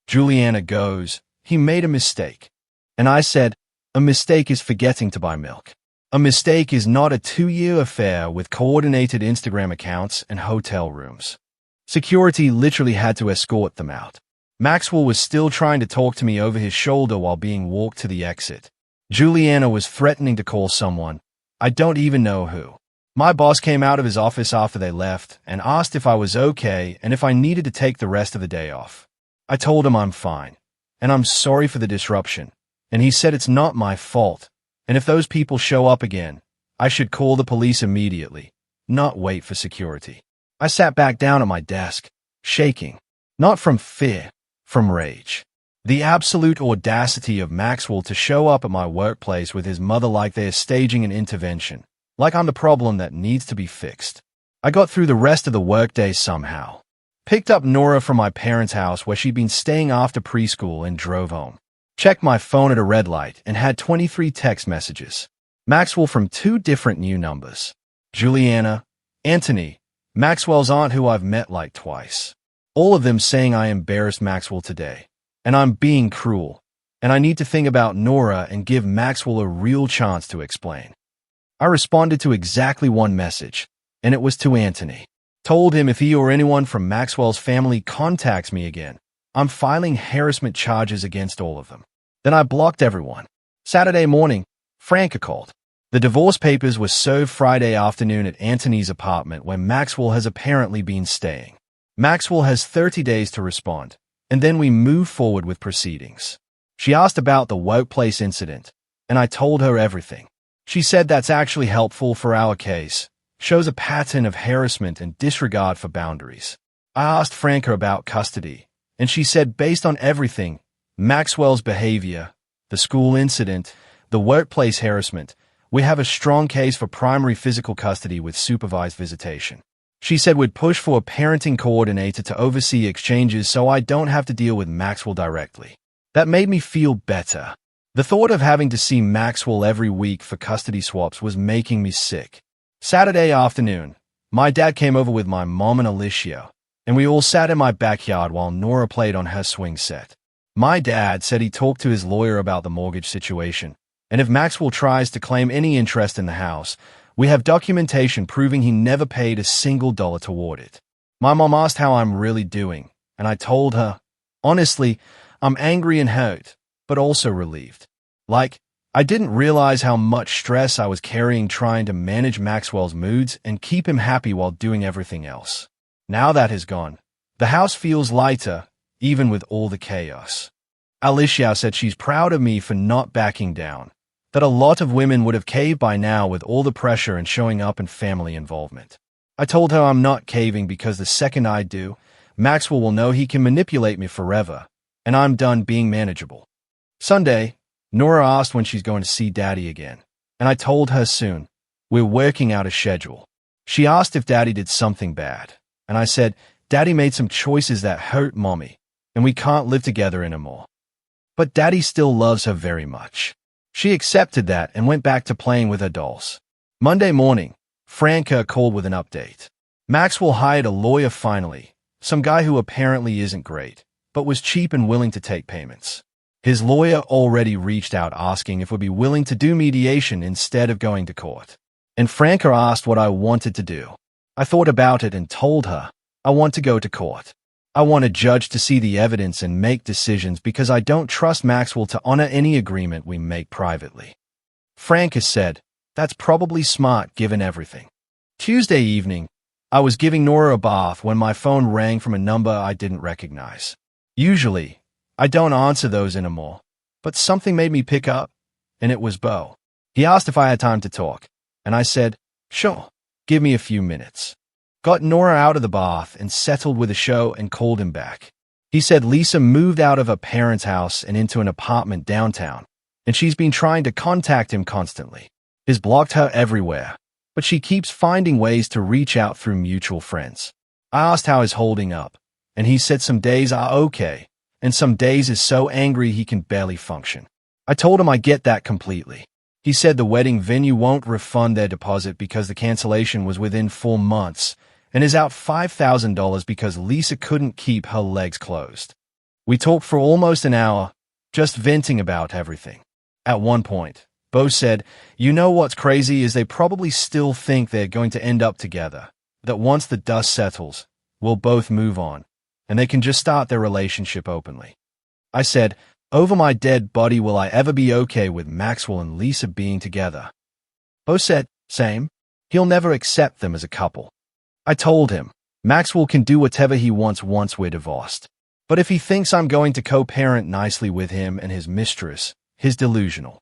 Juliana goes, "He made a mistake." And I said, "A mistake is forgetting to buy milk. A mistake is not a 2-year affair with coordinated Instagram accounts and hotel rooms." Security literally had to escort them out. Maxwell was still trying to talk to me over his shoulder while being walked to the exit. Juliana was threatening to call someone. I don't even know who. My boss came out of his office after they left and asked if I was okay and if I needed to take the rest of the day off. I told him I'm fine, and I'm sorry for the disruption, and he said it's not my fault, and if those people show up again, I should call the police immediately, not wait for security. I sat back down at my desk, shaking, not from fear, from rage. The absolute audacity of Maxwell to show up at my workplace with his mother like they're staging an intervention, like I'm the problem that needs to be fixed. I got through the rest of the workday somehow. Picked up Nora from my parents' house where she'd been staying after preschool and drove home. Checked my phone at a red light and had 23 text messages. Maxwell from 2 different new numbers. Juliana, Anthony, Maxwell's aunt who I've met like twice. All of them saying I embarrassed Maxwell today, and I'm being cruel, and I need to think about Nora and give Maxwell a real chance to explain. I responded to exactly one message, and it was to Anthony. Told him if he or anyone from Maxwell's family contacts me again, I'm filing harassment charges against all of them. Then I blocked everyone. Saturday morning, Franca called. The divorce papers were served Friday afternoon at Anthony's apartment where Maxwell has apparently been staying. Maxwell has 30 days to respond, and then we move forward with proceedings. She asked about the workplace incident, and I told her everything. She said that's actually helpful for our case, shows a pattern of harassment and disregard for boundaries. I asked Franca about custody, and she said based on everything, Maxwell's behavior, the school incident, the workplace harassment, we have a strong case for primary physical custody with supervised visitation. She said we'd push for a parenting coordinator to oversee exchanges so I don't have to deal with Maxwell directly. That made me feel better. The thought of having to see Maxwell every week for custody swaps was making me sick. Saturday afternoon, my dad came over with my mom and Alicia, and we all sat in my backyard while Nora played on her swing set. My dad said he talked to his lawyer about the mortgage situation, and if Maxwell tries to claim any interest in the house, we have documentation proving he never paid a single dollar toward it. My mom asked how I'm really doing, and I told her, honestly, I'm angry and hurt, but also relieved. I didn't realize how much stress I was carrying trying to manage Maxwell's moods and keep him happy while doing everything else. Now that has gone, the house feels lighter, even with all the chaos. Alicia said she's proud of me for not backing down, that a lot of women would have caved by now with all the pressure and showing up and family involvement. I told her I'm not caving because the second I do, Maxwell will know he can manipulate me forever, and I'm done being manageable. Sunday, Nora asked when she's going to see Daddy again, and I told her soon. We're working out a schedule. She asked if Daddy did something bad, and I said, Daddy made some choices that hurt Mommy, and we can't live together anymore. But Daddy still loves her very much. She accepted that and went back to playing with her dolls. Monday morning, Franca called with an update. Maxwell hired a lawyer finally, some guy who apparently isn't great, but was cheap and willing to take payments. His lawyer already reached out asking if we'd be willing to do mediation instead of going to court. And Franca asked what I wanted to do. I thought about it and told her, I want to go to court. I want a judge to see the evidence and make decisions because I don't trust Maxwell to honor any agreement we make privately. Franca said, that's probably smart given everything. Tuesday evening, I was giving Nora a bath when my phone rang from a number I didn't recognize. Usually, I don't answer those anymore, but something made me pick up, and it was Bo. He asked if I had time to talk, and I said, sure, give me a few minutes. Got Nora out of the bath and settled with a show and called him back. He said Lisa moved out of her parents' house and into an apartment downtown, and she's been trying to contact him constantly. He's blocked her everywhere, but she keeps finding ways to reach out through mutual friends. I asked how he's holding up, and he said some days are okay, and some days is so angry he can barely function. I told him I get that completely. He said the wedding venue won't refund their deposit because the cancellation was within 4 months, and is out $5,000 because Lisa couldn't keep her legs closed. We talked for almost an hour, just venting about everything. At one point, Bo said, you know what's crazy is they probably still think they're going to end up together, that once the dust settles, we'll both move on, and they can just start their relationship openly. I said, over my dead body will I ever be okay with Maxwell and Lisa being together? Bo said, same. He'll never accept them as a couple. I told him, Maxwell can do whatever he wants once we're divorced. But if he thinks I'm going to co-parent nicely with him and his mistress, he's delusional.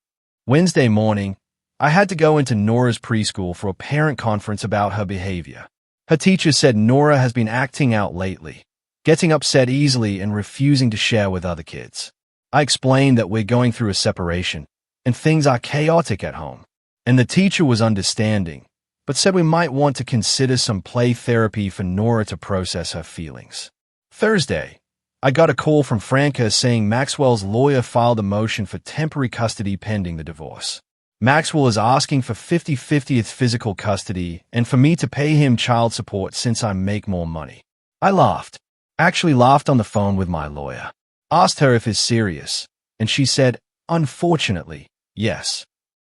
Wednesday morning, I had to go into Nora's preschool for a parent conference about her behavior. Her teacher said Nora has been acting out lately, getting upset easily and refusing to share with other kids. I explained that we're going through a separation, and things are chaotic at home. And the teacher was understanding, but said we might want to consider some play therapy for Nora to process her feelings. Thursday, I got a call from Franca saying Maxwell's lawyer filed a motion for temporary custody pending the divorce. Maxwell is asking for 50/50 physical custody and for me to pay him child support since I make more money. I laughed. Actually laughed on the phone with my lawyer. Asked her if it's serious, and she said, unfortunately, yes.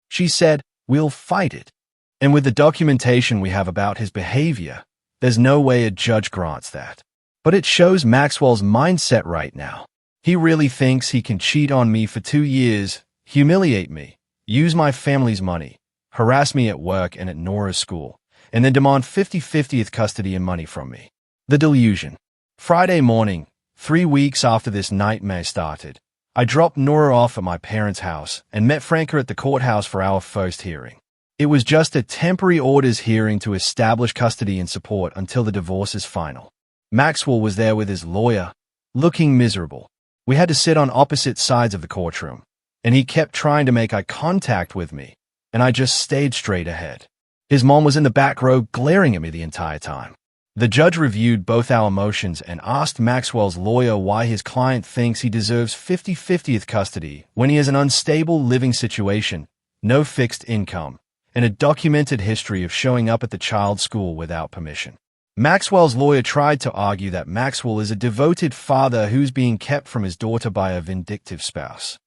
She said, we'll fight it. And with the documentation we have about his behavior, there's no way a judge grants that. But it shows Maxwell's mindset right now. He really thinks he can cheat on me for 2 years, humiliate me, use my family's money, harass me at work and at Nora's school, and then demand 50/50 custody and money from me. The delusion. Friday morning, 3 weeks after this nightmare started, I dropped Nora off at my parents' house and met Franca at the courthouse for our first hearing. It was just a temporary orders hearing to establish custody and support until the divorce is final. Maxwell was there with his lawyer, looking miserable. We had to sit on opposite sides of the courtroom, and he kept trying to make eye contact with me, and I just stayed straight ahead. His mom was in the back row glaring at me the entire time. The judge reviewed both our motions and asked Maxwell's lawyer why his client thinks he deserves 50/50 custody when he has an unstable living situation, no fixed income, and a documented history of showing up at the child's school without permission. Maxwell's lawyer tried to argue that Maxwell is a devoted father who's being kept from his daughter by a vindictive spouse.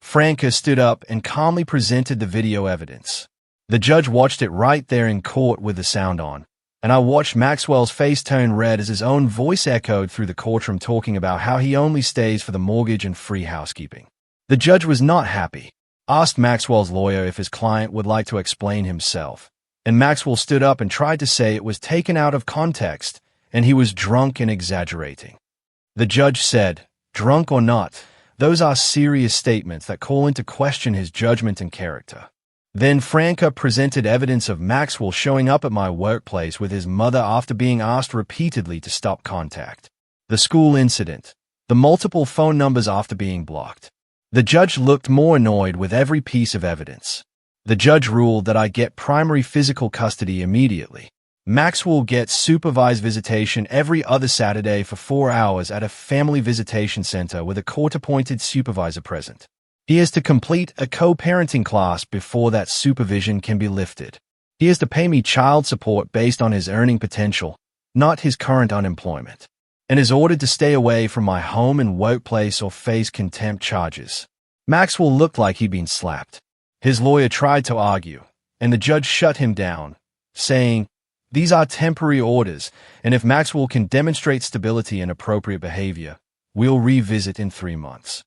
Franca stood up and calmly presented the video evidence. The judge watched it right there in court with the sound on, and I watched Maxwell's face turn red as his own voice echoed through the courtroom talking about how he only stays for the mortgage and free housekeeping. The judge was not happy, asked Maxwell's lawyer if his client would like to explain himself, and Maxwell stood up and tried to say it was taken out of context and he was drunk and exaggerating. The judge said, drunk or not, those are serious statements that call into question his judgment and character. Then Franca presented evidence of Maxwell showing up at my workplace with his mother after being asked repeatedly to stop contact. The school incident, the multiple phone numbers after being blocked. The judge looked more annoyed with every piece of evidence. The judge ruled that I get primary physical custody immediately. Maxwell gets supervised visitation every other Saturday for 4 hours at a family visitation center with a court-appointed supervisor present. He is to complete a co-parenting class before that supervision can be lifted. He is to pay me child support based on his earning potential, not his current unemployment, and is ordered to stay away from my home and workplace or face contempt charges. Maxwell looked like he'd been slapped. His lawyer tried to argue, and the judge shut him down, saying, these are temporary orders, and if Maxwell can demonstrate stability and appropriate behavior, we'll revisit in 3 months.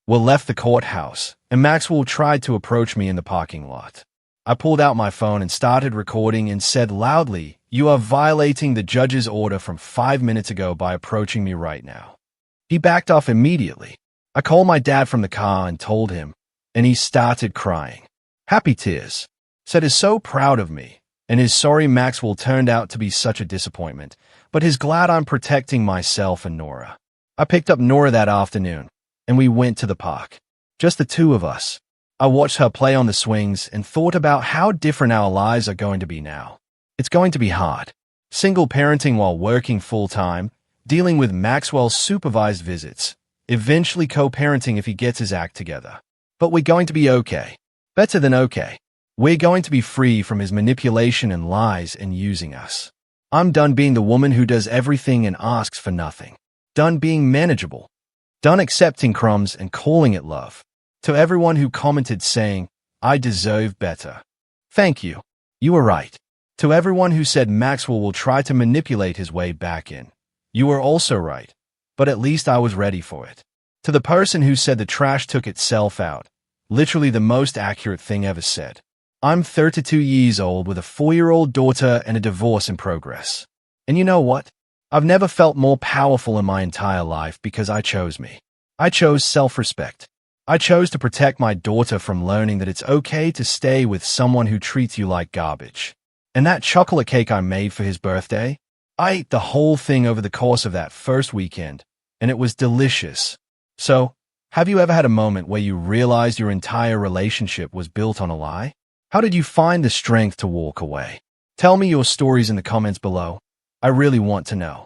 We left the courthouse, and Maxwell tried to approach me in the parking lot. I pulled out my phone and started recording and said loudly, you are violating the judge's order from 5 minutes ago by approaching me right now. He backed off immediately. I called my dad from the car and told him, and he started crying. Happy tears. Said he's so proud of me, and is sorry Maxwell turned out to be such a disappointment, but he's glad I'm protecting myself and Nora. I picked up Nora that afternoon, and we went to the park. Just the two of us. I watched her play on the swings and thought about how different our lives are going to be now. It's going to be hard. Single parenting while working full-time, dealing with Maxwell's supervised visits, eventually co-parenting if he gets his act together. But we're going to be okay. Better than okay. We're going to be free from his manipulation and lies and using us. I'm done being the woman who does everything and asks for nothing. Done being manageable. Done accepting crumbs and calling it love. To everyone who commented saying, I deserve better. Thank you. You were right. To everyone who said Maxwell will try to manipulate his way back in. You were also right. But at least I was ready for it. To the person who said the trash took itself out. Literally the most accurate thing ever said. I'm 32 years old with a 4-year-old daughter and a divorce in progress. And you know what? I've never felt more powerful in my entire life because I chose me. I chose self-respect. I chose to protect my daughter from learning that it's okay to stay with someone who treats you like garbage. And that chocolate cake I made for his birthday, I ate the whole thing over the course of that first weekend, and it was delicious. So, have you ever had a moment where you realized your entire relationship was built on a lie? How did you find the strength to walk away? Tell me your stories in the comments below. I really want to know.